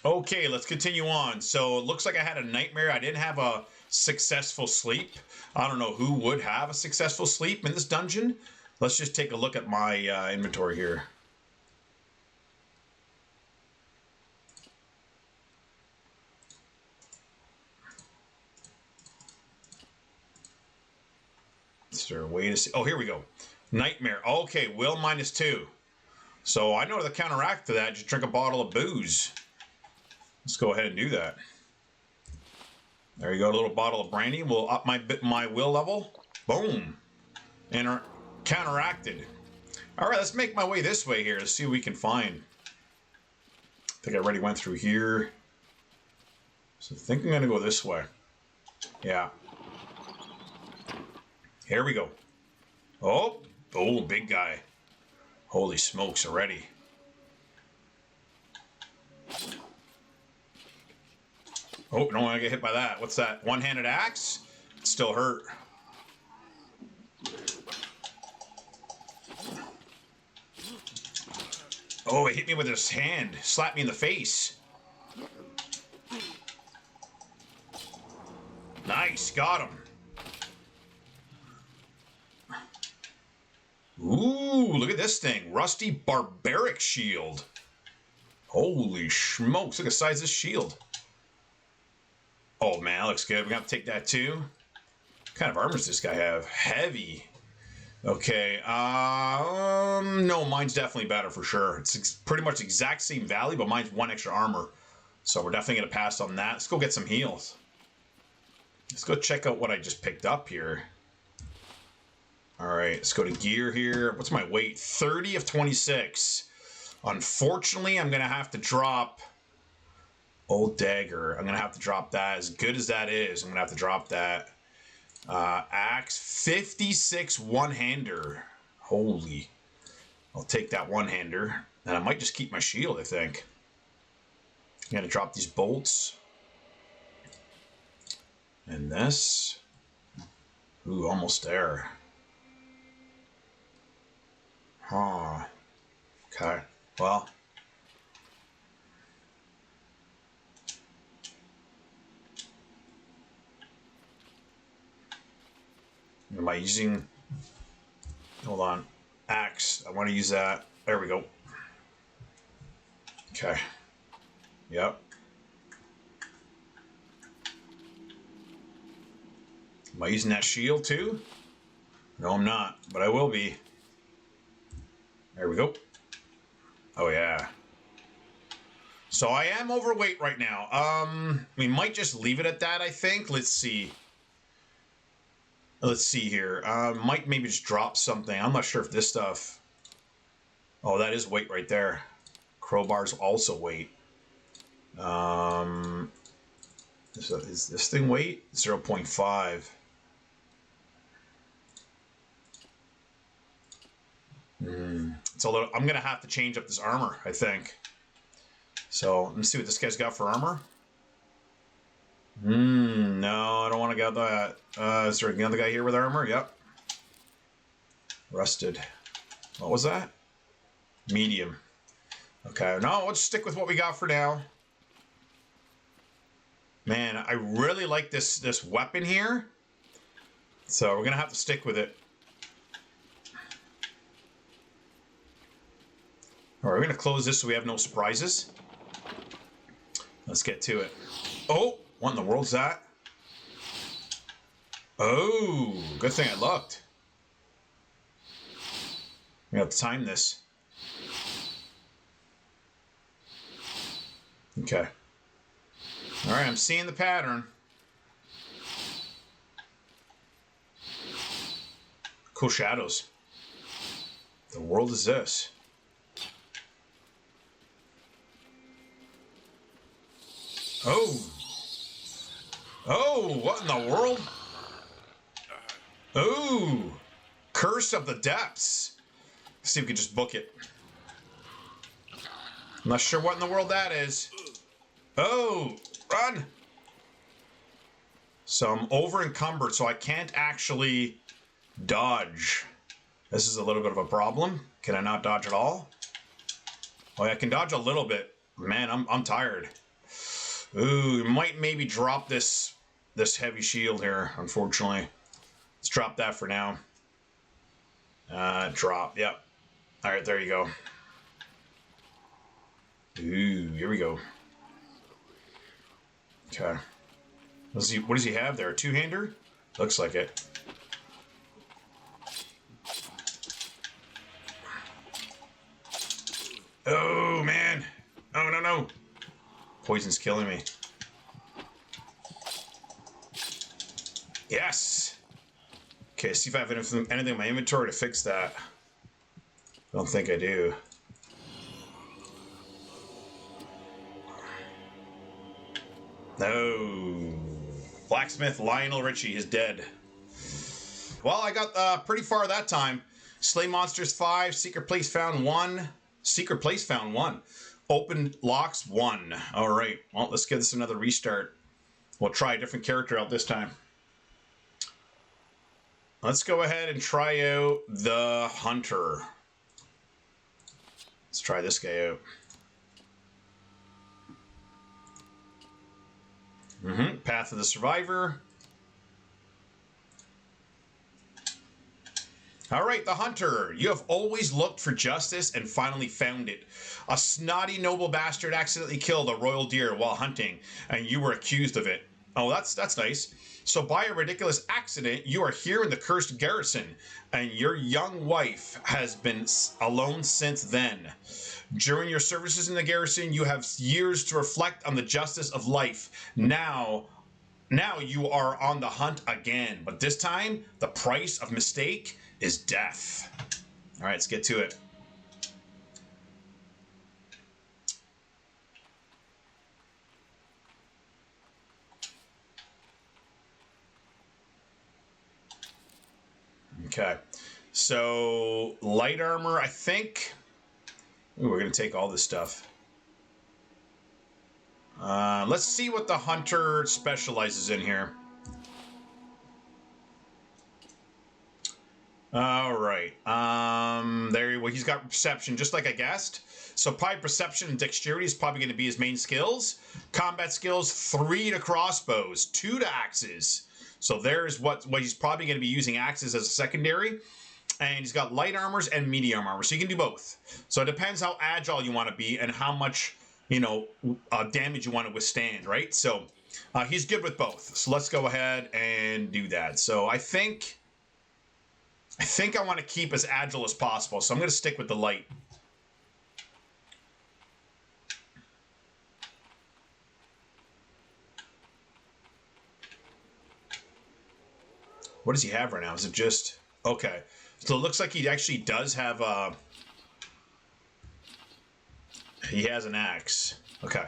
Okay, let's continue on. So it looks like I had a nightmare. I didn't have a successful sleep. I don't know who would have a successful sleep in this dungeon. Let's just take a look at my inventory here. Is there a way to see? Oh, here we go. Nightmare. Okay, will -2. So I know the counteract to that. Just drink a bottle of booze. Let's go ahead and do that. There you go. A little bottle of brandy will up my will level. Boom. And counteracted. All right, let's make my way this way here to see what we can find. I think I already went through here. So I think I'm going to go this way. Yeah. Here we go. Oh, big guy. Holy smokes already. Oh, don't want to get hit by that. What's that? One-handed axe? It still hurt. Oh, it hit me with his hand. Slapped me in the face. Nice, got him. Ooh, look at this thing. Rusty barbaric shield. Holy smokes, look at the size of this shield. Oh man, that looks good. We're gonna have to take that too. What kind of armor does this guy have? Heavy. Okay, no, mine's definitely better for sure. It's pretty much the exact same value, but mine's 1 extra armor. So we're definitely gonna pass on that. Let's go get some heals. Let's go check out what I just picked up here. All right, let's go to gear here. What's my weight? 30 of 26. Unfortunately, I'm gonna have to drop old dagger. I'm gonna have to drop that. As good as that is, I'm gonna have to drop that. Axe, 56 one-hander. Holy. I'll take that one-hander. And I might just keep my shield, I think. I'm gonna drop these bolts. And this. Ooh, almost there. Huh. Okay. Well. Am I using... Hold on. Axe. I want to use that. There we go. Okay. Yep. Am I using that shield too? No, I'm not. But I will be. There we go. Oh, yeah. So I am overweight right now. We might just leave it at that, I think. Let's see. Let's see here. Might maybe just drop something. I'm not sure if this stuff... Oh, that is weight right there. Crowbar's also weight. Is this thing weight? 0.5. It's a little... I'm going to have to change up this armor, I think. So, let me see what this guy's got for armor. No, I don't want to get that. Is there another guy here with armor? Yep. Rusted. What was that? Medium. Okay, no, let's stick with what we got for now. Man, I really like this weapon here. So we're going to have to stick with it. All right, we're going to close this so we have no surprises. Let's get to it. Oh, what in the world's that? Oh, good thing I looked. We have to time this. Okay. All right, I'm seeing the pattern. Cool shadows. The world is this? Oh. Oh, what in the world? Oh. Curse of the Depths. Let's see if we can just book it. I'm not sure what in the world that is. Oh, run. So I'm over encumbered, so I can't actually dodge. This is a little bit of a problem. Can I not dodge at all? Oh, yeah, I can dodge a little bit. Man, I'm tired. Ooh, might maybe drop this this heavy shield here, unfortunately. Let's drop that for now. Drop, yep. All right, there you go. Ooh, here we go. Okay. What does he have there? A two-hander? Looks like it. Oh, man. Oh, no, no. Poison's killing me. Yes. Okay, see if I have anything in my inventory to fix that. I don't think I do. No. Blacksmith Lionel Richie is dead. Well, I got pretty far that time. Slay Monsters 5, Secret Place Found 1. Secret Place Found 1. Open Locks 1. Alright, well, let's give this another restart. We'll try a different character out this time. Let's go ahead and try out the Hunter. Let's try this guy out. Path of the Survivor. All right, the Hunter. You have always looked for justice and finally found it. A snotty noble bastard accidentally killed a royal deer while hunting, and you were accused of it. Oh, that's nice. So by a ridiculous accident, you are here in the cursed garrison, and your young wife has been alone since then. During your services in the garrison, you have years to reflect on the justice of life. Now you are on the hunt again, but this time, the price of mistake is death. All right, let's get to it. Okay, so light armor, I think. Ooh, we're gonna take all this stuff. Let's see what the Hunter specializes in here. All right. Well, he's got perception, just like I guessed. So probably perception and dexterity is probably going to be his main skills. Combat skills: 3 to crossbows, 2 to axes. So there's what he's probably going to be using axes as a secondary. And he's got light armors and medium armor, so you can do both. So it depends how agile you want to be and how much, damage you want to withstand, right? So he's good with both. So let's go ahead and do that. So I think I want to keep as agile as possible. So I'm going to stick with the light. What does he have right now? Is it just... Okay. So it looks like he actually does have he has an axe. Okay.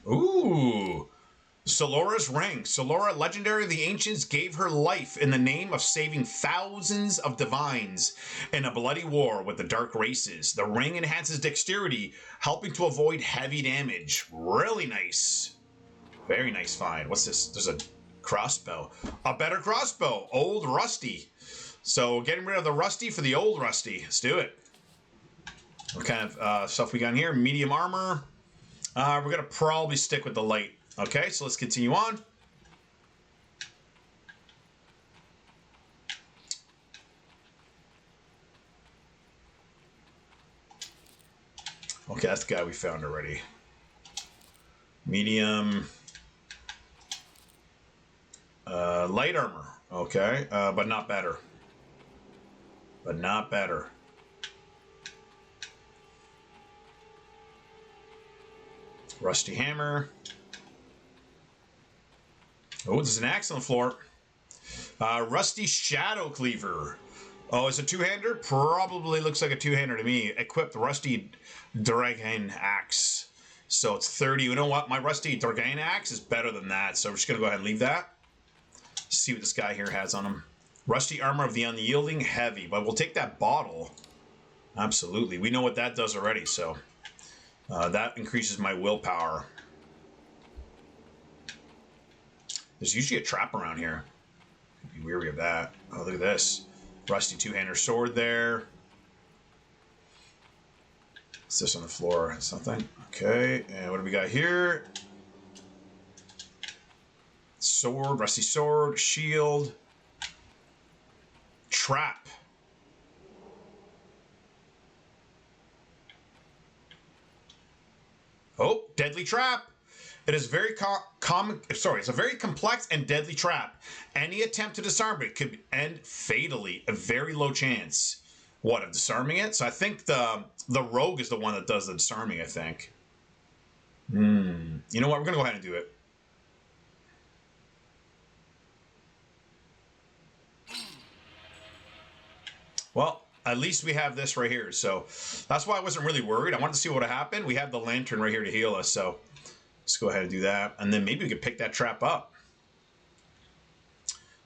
Ooh. Solora's ring. Solora, legendary of the ancients, gave her life in the name of saving thousands of divines in a bloody war with the dark races. The ring enhances dexterity, helping to avoid heavy damage. Really nice. Very nice find. What's this? There's a crossbow. A better crossbow. Old Rusty. So getting rid of the Rusty for the old Rusty. Let's do it. What kind of stuff we got in here? Medium armor. We're going to probably stick with the light. Okay, so let's continue on. Okay, that's the guy we found already. Medium. Light armor. Okay, but not better. But not better. Rusty hammer. Oh, there's an axe on the floor. Rusty shadow cleaver. Oh, it's a two-hander? Probably looks like a two-hander to me. Equipped rusty dragon axe. So it's 30. You know what? My rusty dragon axe is better than that. So we're just going to go ahead and leave that. See what this guy here has on him. Rusty armor of the unyielding, heavy. But we'll take that bottle. Absolutely. We know what that does already, so that increases my willpower. There's usually a trap around here. Be weary of that. Oh, look at this. Rusty two-hander sword there. Is this on the floor? Something. Okay, and what do we got here? Sword, rusty sword, shield, trap. Oh, deadly trap. It is very it's a very complex and deadly trap. Any attempt to disarm it could end fatally. A very low chance. What, of disarming it? So I think the rogue is the one that does the disarming, I think. You know what? We're going to go ahead and do it. Well, at least we have this right here. So that's why I wasn't really worried. I wanted to see what would happen. We have the lantern right here to heal us. So let's go ahead and do that. And then maybe we could pick that trap up.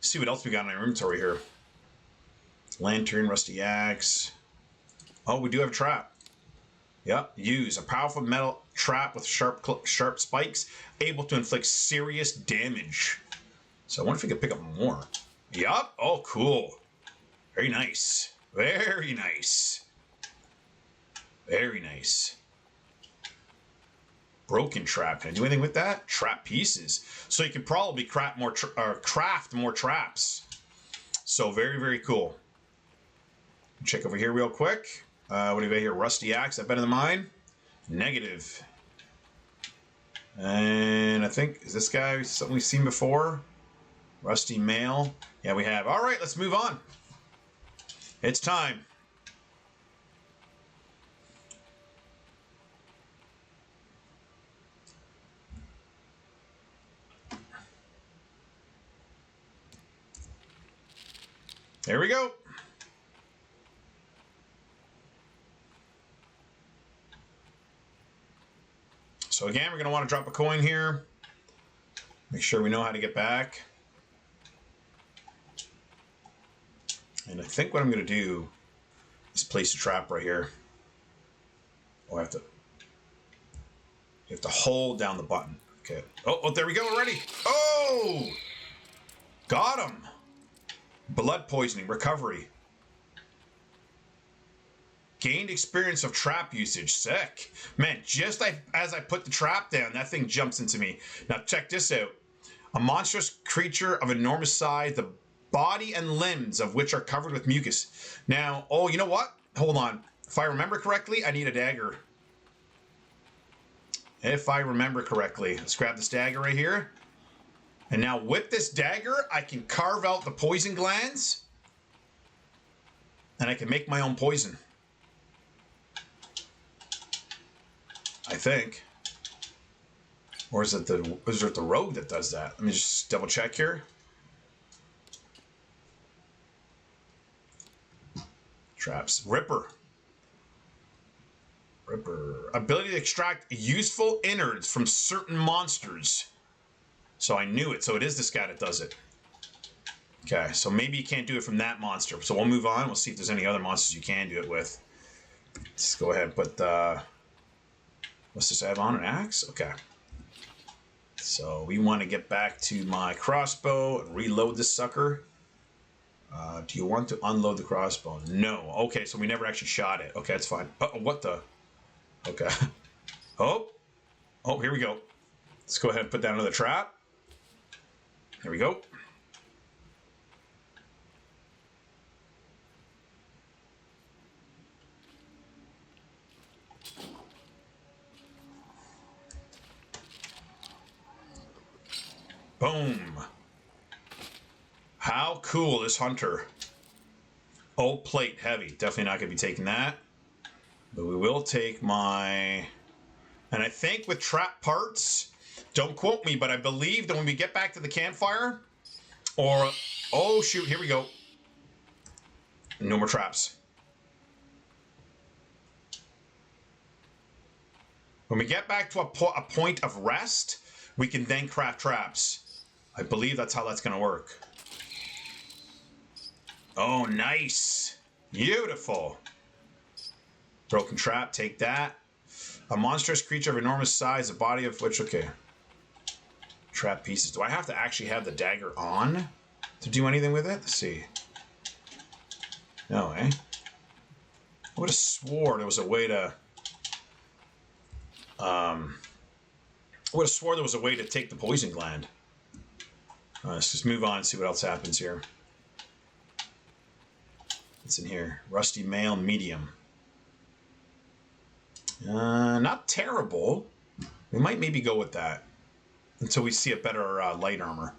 See what else we got in our inventory here. Lantern, rusty axe. Oh, we do have a trap. Yep. Use a powerful metal trap with sharp spikes, able to inflict serious damage. So I wonder if we could pick up more. Yup. Oh, cool. Very nice. Very nice. Very nice. Broken trap. Can I do anything with that? Trap pieces. So you can probably craft more traps. So very, very cool. Check over here real quick. What do we got here? Rusty axe. That better than mine? Negative. And I think, is this guy something we've seen before? Rusty mail. Yeah, we have. All right, let's move on. It's time. There we go. So again, we're going to want to drop a coin here. Make sure we know how to get back. And I think what I'm going to do is place a trap right here. Oh, you have to hold down the button. Okay. Oh, there we go already. Oh! Got him. Blood poisoning, recovery. Gained experience of trap usage. Sick. Man, just as I put the trap down, that thing jumps into me. Now check this out. A monstrous creature of enormous size, the body and limbs of which are covered with mucus. Now, oh, you know what? Hold on. If I remember correctly, I need a dagger. If I remember correctly. Let's grab this dagger right here. And now with this dagger, I can carve out the poison glands. And I can make my own poison. I think. Or is it the rogue that does that? Let me just double check here. Traps. Ripper. Ability to extract useful innards from certain monsters. So I knew it. So it is this guy that does it. Okay, so maybe you can't do it from that monster. So we'll move on. We'll see if there's any other monsters you can do it with. Let's go ahead and put what's this add on? An axe? Okay. So we want to get back to my crossbow and reload this sucker. Do you want to unload the crossbow? No. Okay, so we never actually shot it. Okay, that's fine. Uh-oh, what the? Okay. Oh, here we go. Let's go ahead and put down another trap. There we go. Boom. How cool is Hunter? Old plate, heavy. Definitely not going to be taking that. But we will take my... And I think with trap parts, don't quote me, but I believe that when we get back to the campfire, or... Oh, shoot, here we go. No more traps. When we get back to a point of rest, we can then craft traps. I believe that's how that's going to work. Oh, nice. Beautiful. Broken trap, take that. A monstrous creature of enormous size, a body of which, okay. Trap pieces. Do I have to actually have the dagger on to do anything with it? Let's see. No, eh? I would have swore there was a way to I would have swore there was a way to take the poison gland. Let's just move on and see what else happens here. What's in here? Rusty mail, medium. Not terrible. We might maybe go with that until we see a better light armor.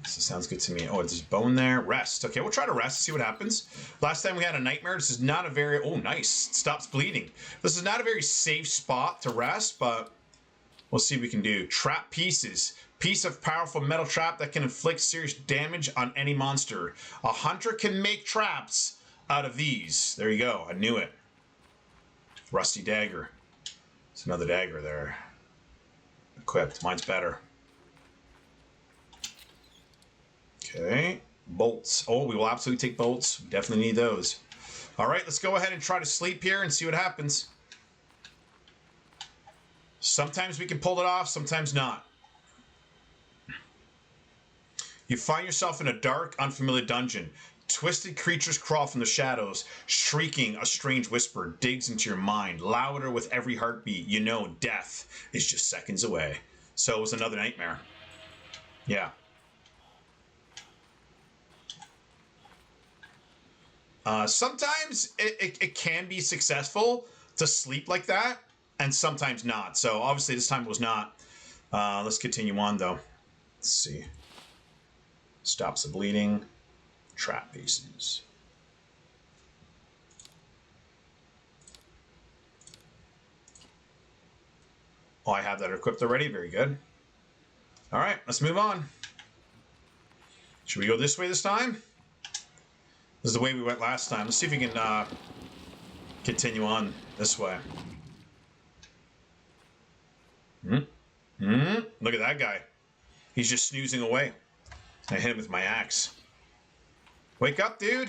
So sounds good to me. Oh, there's bone there. Rest. Okay, we'll try to rest, see what happens. Last time we had a nightmare. This is not a very... Oh, nice. It stops bleeding. This is not a very safe spot to rest, but we'll see what we can do. Trap pieces. Piece of powerful metal trap that can inflict serious damage on any monster. A hunter can make traps out of these. There you go. I knew it. Rusty dagger. It's another dagger there. Equipped. Mine's better. Okay. Bolts. Oh, we will absolutely take bolts. We definitely need those. All right, let's go ahead and try to sleep here and see what happens. Sometimes we can pull it off, sometimes not. You find yourself in a dark, unfamiliar dungeon. Twisted creatures crawl from the shadows, shrieking a strange whisper digs into your mind, louder with every heartbeat. You know death is just seconds away. So it was another nightmare. Yeah. Sometimes it can be successful to sleep like that, and sometimes not. So obviously this time it was not. Let's continue on though. Let's see. Stops the bleeding. Trap pieces. Oh, I have that equipped already. Very good. All right, let's move on. Should we go this way this time? This is the way we went last time. Let's see if we can continue on this way. Look at that guy. He's just snoozing away. I hit him with my axe. Wake up, dude.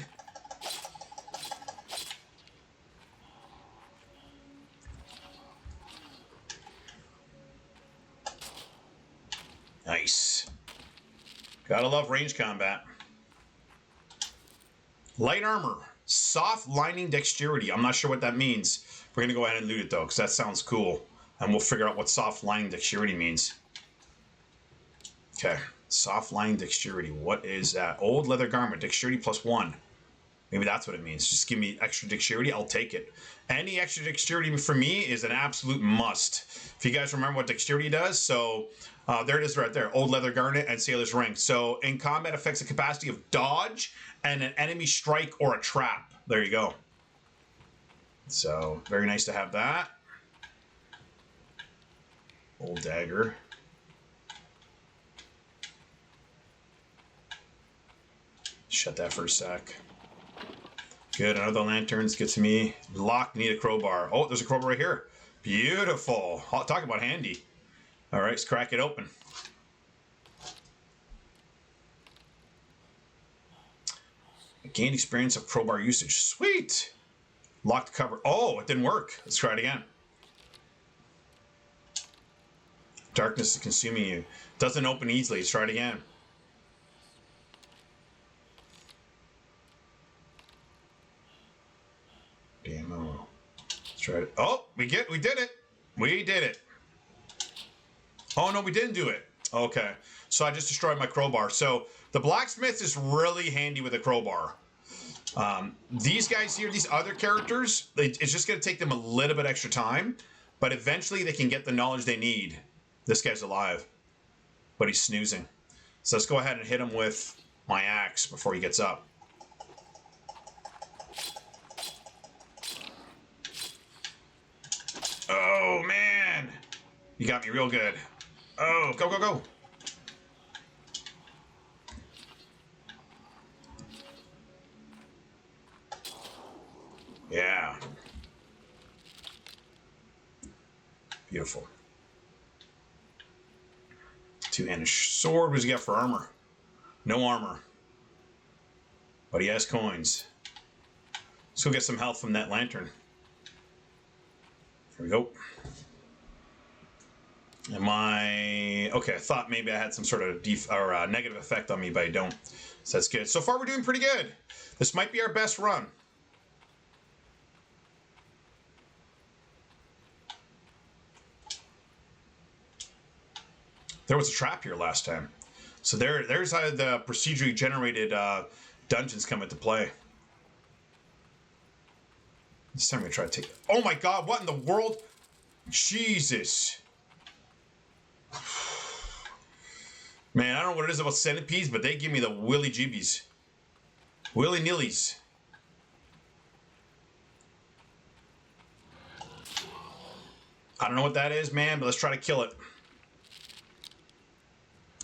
Nice. Gotta love range combat. Light armor. Soft lining dexterity. I'm not sure what that means. We're going to go ahead and loot it, though, because that sounds cool. And we'll figure out what soft lining dexterity means. Okay. Soft lining dexterity. What is that? Old leather garment. Dexterity +1. Maybe that's what it means. Just give me extra dexterity. I'll take it. Any extra dexterity for me is an absolute must. If you guys remember what dexterity does, so there it is right there. Old leather garment and sailor's ring. So in combat affects the capacity of dodge and an enemy strike or a trap. There you go. So very nice to have that. Old dagger. Shut that for a sec. Good, another lanterns, good to me. Lock, need a crowbar. Oh, there's a crowbar right here. Beautiful. Talk about handy. All right, let's crack it open. Gained experience of crowbar usage. Sweet. Locked cover. Oh, it didn't work. Let's try it again. Darkness is consuming you. Doesn't open easily. Let's try it again. Ammo. Let's try it. Oh, we did it. We did it. Oh no, we didn't do it. Okay. So I just destroyed my crowbar. So the blacksmith is really handy with a crowbar. These guys here, these other characters, it's just going to take them a little bit extra time, but eventually they can get the knowledge they need. This guy's alive, but he's snoozing. So let's go ahead and hit him with my axe before he gets up. Oh, man. You got me real good. Oh, go, go, go. Yeah. Beautiful. Two-handed sword. What does he got for armor? No armor. But he has coins. Let's go get some health from that lantern. Here we go. Am I... Okay, I thought maybe I had some sort of negative effect on me, but I don't. So that's good. So far, we're doing pretty good. This might be our best run. There was a trap here last time. So there's how the procedurally generated dungeons come into play. This time I'm going to try to take... Oh my god, what in the world? Jesus. Man, I don't know what it is about centipedes, but they give me the willy-jeebies. Willy-nillies. I don't know what that is, man, but let's try to kill it.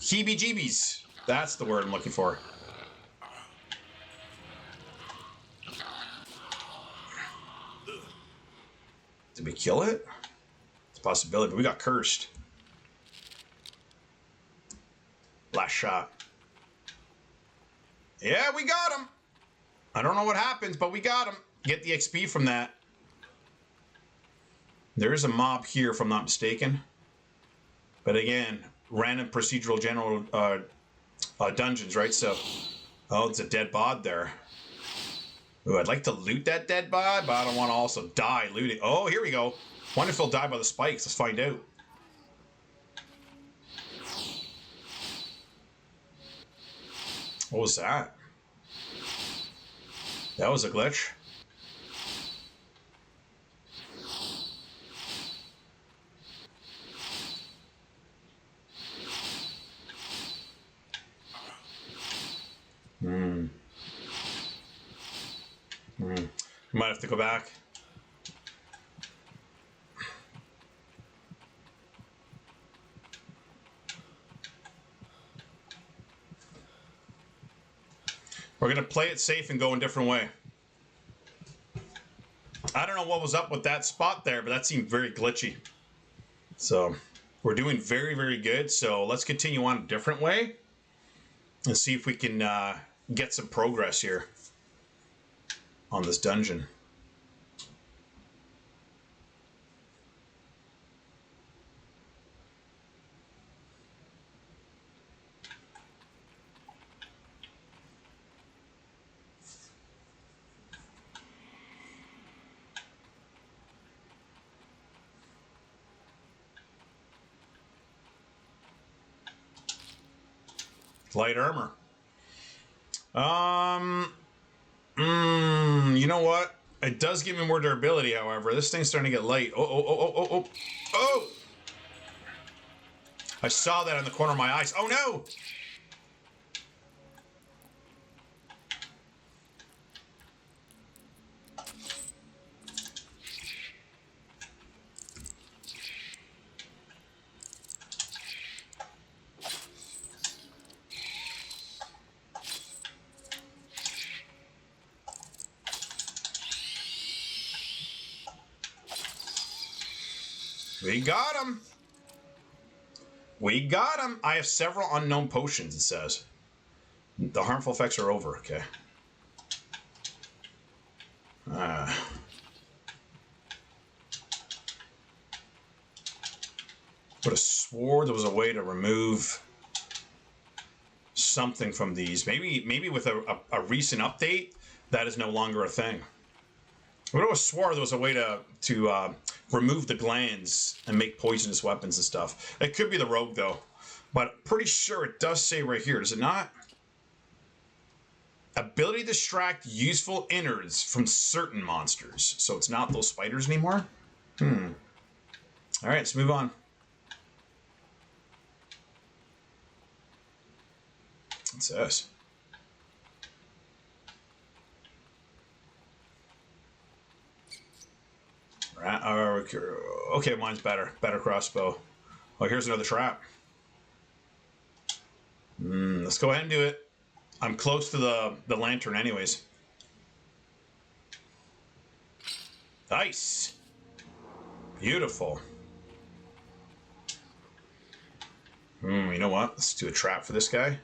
Heebie-jeebies. That's the word I'm looking for. Did we kill it? It's a possibility, but we got cursed. Last shot. Yeah, we got him. I don't know what happens, but we got him. Get the XP from that. There is a mob here, if I'm not mistaken. But again, random procedural general dungeons, right? So, oh, it's a dead bod there. Ooh, I'd like to loot that dead bod, but I don't want to also die looting. Oh, here we go. Wonder if he'll die by the spikes. Let's find out. What was that? That was a glitch. Might have to go back. We're going to play it safe and go a different way. I don't know what was up with that spot there, but that seemed very glitchy. So, we're doing very, very good. So, let's continue on a different way and see if we can get some progress here on this dungeon. Light armor. You know what? It does give me more durability, however. This thing's starting to get light. Oh! I saw that in the corner of my eyes. Oh no! We got him. We got him. I have several unknown potions, it says. The harmful effects are over. Okay. Would have swore there was a way to remove something from these. Maybe with a recent update, that is no longer a thing. I would have swore there was a way to remove the glands and make poisonous weapons and stuff. It could be the rogue, though. But pretty sure it does say right here, does it not? Ability to distract useful innards from certain monsters. So it's not those spiders anymore? Alright, let's move on. What's this? Okay, mine's better. Better crossbow. Oh, here's another trap. Let's go ahead and do it. I'm close to the lantern anyways. Nice. Beautiful. You know what? Let's do a trap for this guy.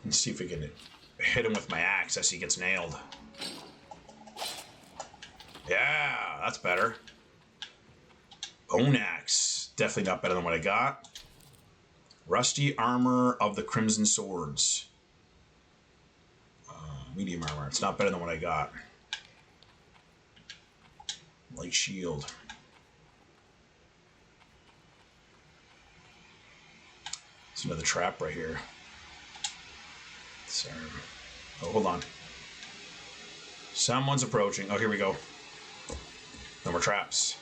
Let's see if we can hit him with my axe as he gets nailed. Yeah, that's better. Bone axe. Definitely not better than what I got. Rusty armor of the Crimson Swords. Medium armor. It's not better than what I got. Light shield. There's another trap right here. Sorry. Oh, hold on. Someone's approaching. Oh, here we go. No more traps.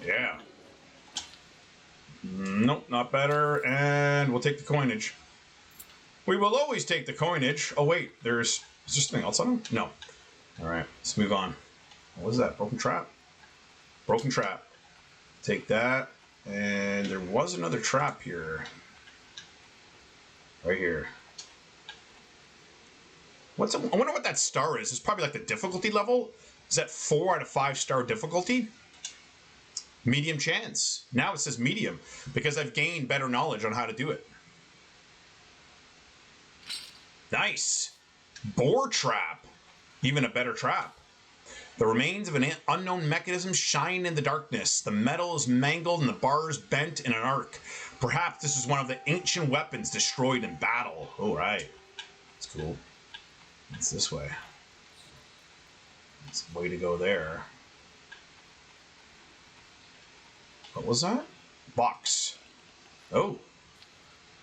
Yeah. Nope, not better. And we'll take the coinage. We will always take the coinage. Oh, wait. Is there something else on him? No. All right. Let's move on. What was that? Broken trap? Broken trap. Take that. And there was another trap here. Right here. I wonder what that star is. It's probably like the difficulty level. Is that 4 out of 5 star difficulty? Medium chance. Now it says medium because I've gained better knowledge on how to do it. Nice. Boar trap. Even a better trap. The remains of an unknown mechanism shine in the darkness. The metal is mangled and the bars bent in an arc. Perhaps this is one of the ancient weapons destroyed in battle. All right. That's cool. It's this way. It's the way to go there. What was that? Box. Oh. What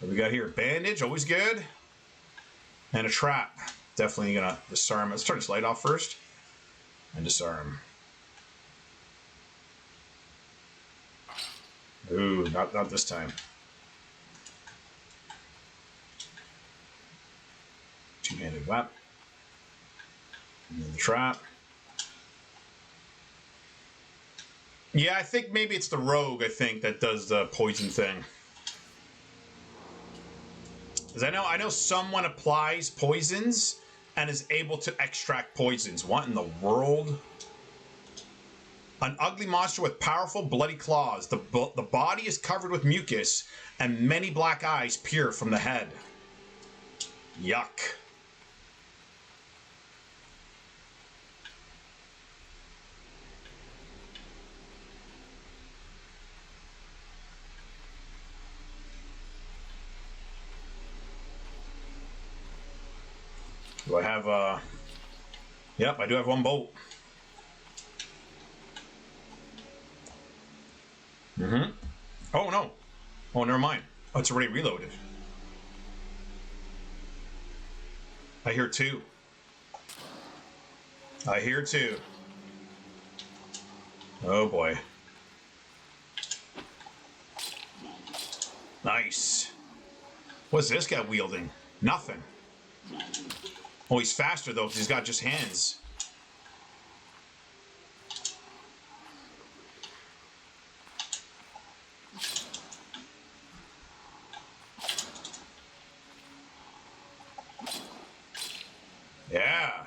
do we got here? Bandage, always good. And a trap. Definitely gonna disarm. Let's turn this light off first. And disarm. Ooh, not this time. Two-handed weapon. And then the trap. Yeah, I think maybe it's the rogue, I think, that does the poison thing. Because I know someone applies poisons and is able to extract poisons. What in the world? An ugly monster with powerful bloody claws. The body is covered with mucus and many black eyes peer from the head. Yuck. Do I have, yep, I do have one bolt. Mm-hmm. Oh, no. Oh, never mind. Oh, it's already reloaded. I hear 2. I hear 2. Oh, boy. Nice. What's this guy wielding? Nothing. Oh, he's faster, though, because he's got just hands. Yeah.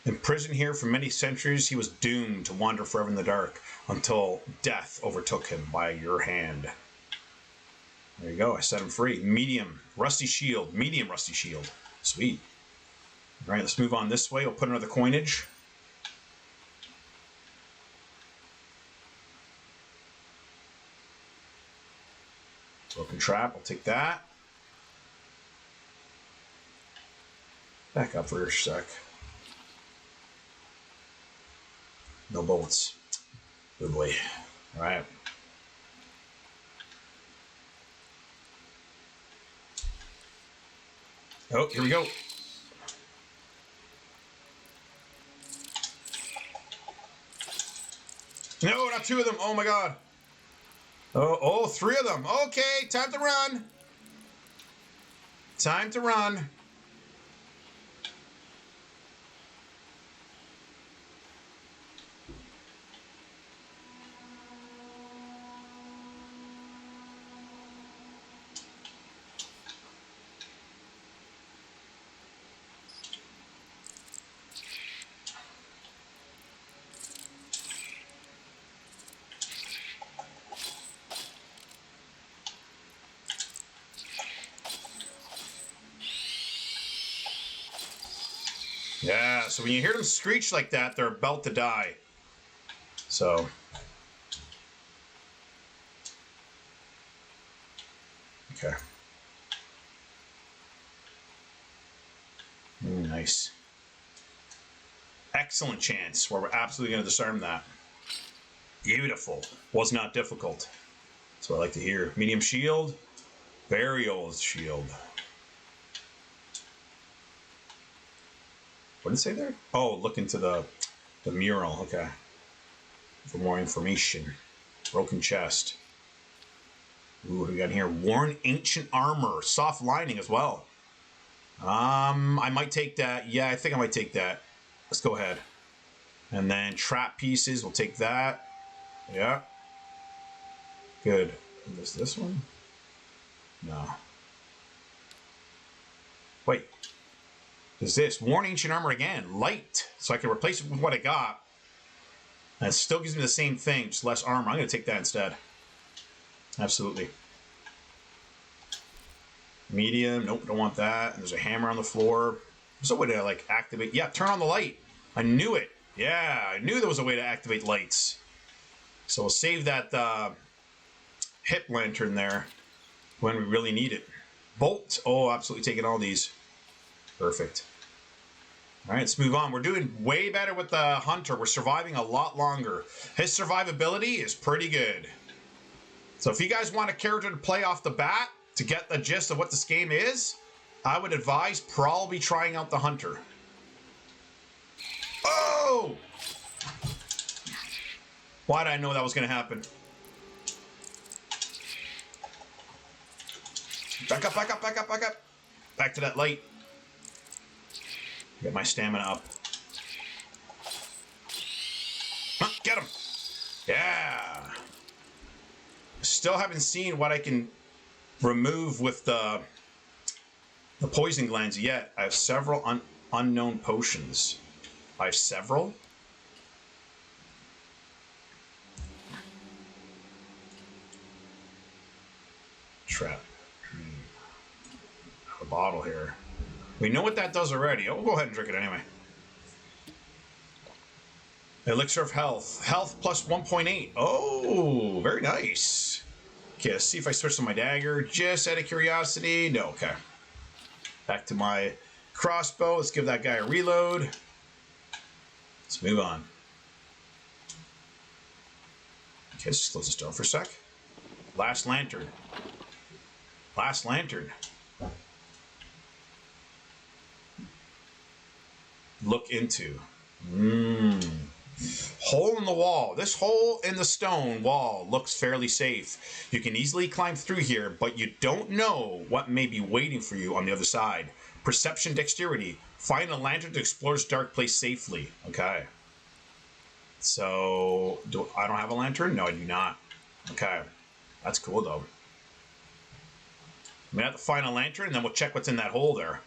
Imprisoned here for many centuries, he was doomed to wander forever in the dark until death overtook him by your hand. There you go. I set him free. Medium rusty shield. Medium rusty shield. Sweet. All right, let's move on this way. We'll put another coinage. Broken trap. I'll take that. Back up for a sec. No bullets. Good boy. All right. Oh, here we go. No, not 2 of them. Oh my god. Oh, 3 of them. Okay, time to run. Time to run. Yeah, so when you hear them screech like that, they're about to die. So. Okay. Nice. Excellent chance where we're absolutely going to disarm that. Beautiful. Was not difficult. That's what I like to hear. Medium shield. Very old shield. What did it say there? Oh, look into the mural. Okay. For more information. Broken chest. Ooh, what do we got here? Worn ancient armor. Soft lining as well. I might take that. Yeah, I think I might take that. Let's go ahead. And then trap pieces. We'll take that. Yeah. Good. Is this one? No. Wait. Is this? Worn ancient armor again. Light. So I can replace it with what I got. And it still gives me the same thing, just less armor. I'm going to take that instead. Absolutely. Medium. Nope, don't want that. And there's a hammer on the floor. There's a way to, like, activate. Yeah, turn on the light. I knew it. Yeah, I knew there was a way to activate lights. So we'll save that hip lantern there when we really need it. Bolt. Oh, absolutely taking all these. Perfect. All right, let's move on. We're doing way better with the Hunter. We're surviving a lot longer. His survivability is pretty good. So if you guys want a character to play off the bat to get the gist of what this game is, I would advise probably trying out the Hunter. Oh! Why did I know that was going to happen? Back up, back up, back up, back up. Back to that light. Get my stamina up. Huh, get him. Yeah. Still haven't seen what I can remove with the poison glands yet. I have several unknown potions. I have several. Trap. I have a bottle here. We know what that does already. Oh, we'll go ahead and drink it anyway. Elixir of health. Health plus 1.8. Oh, very nice. Okay, let's see if I switch to my dagger. Just out of curiosity. No, okay. Back to my crossbow. Let's give that guy a reload. Let's move on. Okay, let's just close this door for a sec. Last lantern. Last lantern. Look into. Hole in the wall. This hole in the stone wall looks fairly safe. You can easily climb through here, but you don't know what may be waiting for you on the other side. Perception dexterity. Find a lantern to explore this dark place safely. Okay. So, I don't have a lantern? No, I do not. Okay. That's cool, though. I'm going to have to find a lantern, and then we'll check what's in that hole there.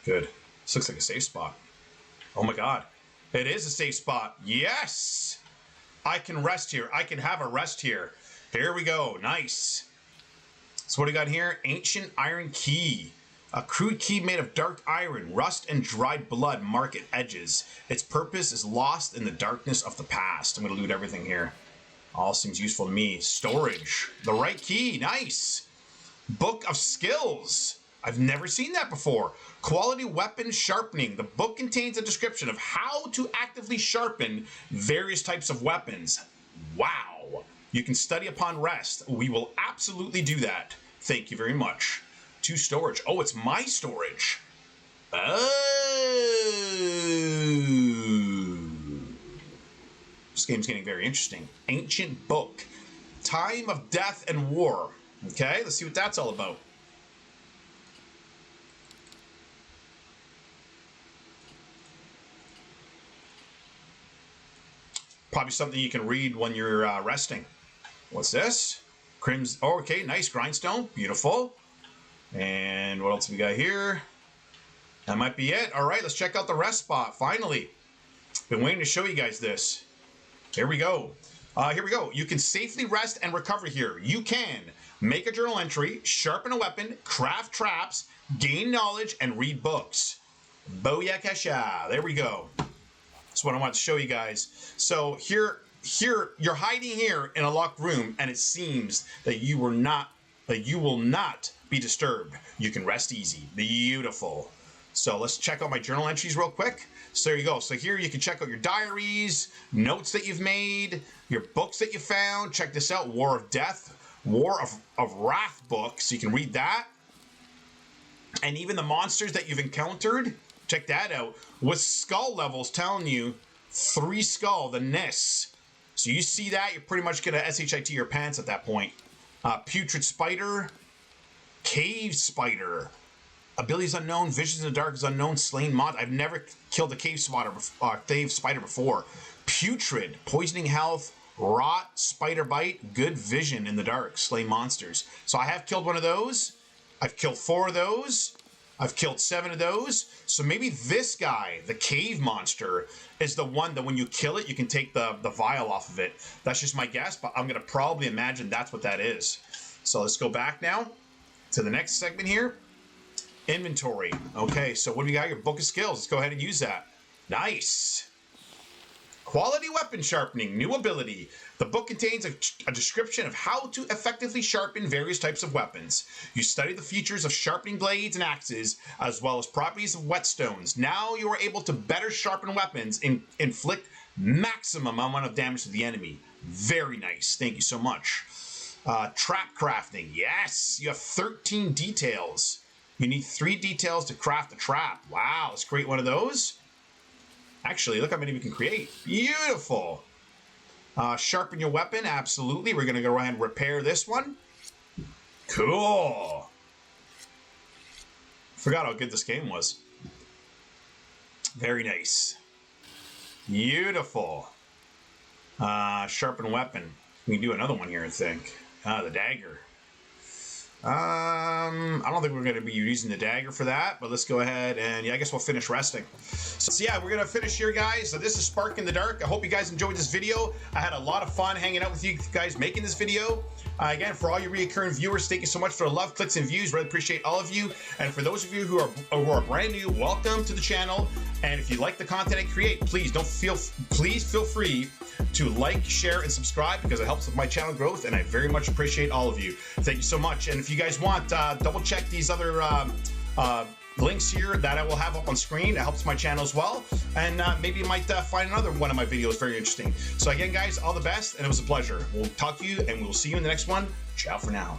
Good. This looks like a safe spot. Oh my god. It is a safe spot. Yes! I can rest here. I can have a rest here. Here we go. Nice. So what do we got here? Ancient iron key. A crude key made of dark iron. Rust and dried blood mark its edges. Its purpose is lost in the darkness of the past. I'm going to loot everything here. All seems useful to me. Storage. The right key. Nice. Book of skills. I've never seen that before. Quality weapon sharpening. The book contains a description of how to actively sharpen various types of weapons. Wow. You can study upon rest. We will absolutely do that. Thank you very much. To storage. Oh, it's my storage. Oh. This game's getting very interesting. Ancient book. Time of death and war. Okay, let's see what that's all about. Probably something you can read when you're resting. What's this? Crimson. Oh, okay, nice grindstone. Beautiful. And what else we got here? That might be it. All right, let's check out the rest spot. Finally. Been waiting to show you guys this. Here we go. Here we go. You can safely rest and recover here. You can make a journal entry, sharpen a weapon, craft traps, gain knowledge, and read books. Booyakasha. There we go. That's what I want to show you guys. So here you're hiding here in a locked room, and it seems that you will not be disturbed. You can rest easy. Beautiful. So let's check out my journal entries real quick. So there you go. So here you can check out your diaries, notes that you've made, your books that you found. Check this out. War of Death, War of Wrath book. So you can read that. And even the monsters that you've encountered. Check that out. With skull levels telling you 3 skull, the Nis. So you see that, you're pretty much going to SHIT your pants at that point. Putrid Spider. Cave Spider. Abilities unknown, visions in the dark is unknown, slain mod. I've never killed a cave spider before. Putrid, poisoning health, rot, spider bite, good vision in the dark, slay monsters. So I have killed one of those. I've killed 4 of those. I've killed 7 of those. So maybe this guy, the cave monster, is the one that when you kill it, you can take the vial off of it. That's just my guess, but I'm going to probably imagine that's what that is. So let's go back now to the next segment here. Inventory. Okay, so what do we got? Your book of skills. Let's go ahead and use that. Nice. Quality weapon sharpening. New ability. The book contains a description of how to effectively sharpen various types of weapons. You study the features of sharpening blades and axes, as well as properties of whetstones. Now you are able to better sharpen weapons and inflict maximum amount of damage to the enemy. Very nice. Thank you so much. Trap crafting. Yes, you have 13 details. You need 3 details to craft a trap. Wow, let's create one of those. Actually, look how many we can create. Beautiful. Sharpen your weapon. Absolutely. We're going to go ahead and repair this one. Cool. Forgot how good this game was. Very nice. Beautiful. Sharpen weapon. We can do another one here, I think. The dagger. I don't think we're going to be using the dagger for that, but let's go ahead and, yeah, I guess we'll finish resting. So yeah, we're going to finish here, guys. So this is Spark in the Dark. I hope you guys enjoyed this video. I had a lot of fun hanging out with you guys making this video. Again, for all you recurring viewers, thank you so much for the love, clicks, and views. Really appreciate all of you. And for those of you who are brand new, welcome to the channel. And if you like the content I create, please feel free to like, share, and subscribe because it helps with my channel growth, and I very much appreciate all of you. Thank you so much. And if you guys want, double check these other links here that I will have up on screen. It helps my channel as well, and maybe you might find another one of my videos very interesting. So again, guys, all the best, and it was a pleasure. We'll talk to you, and we'll see you in the next one. Ciao for now.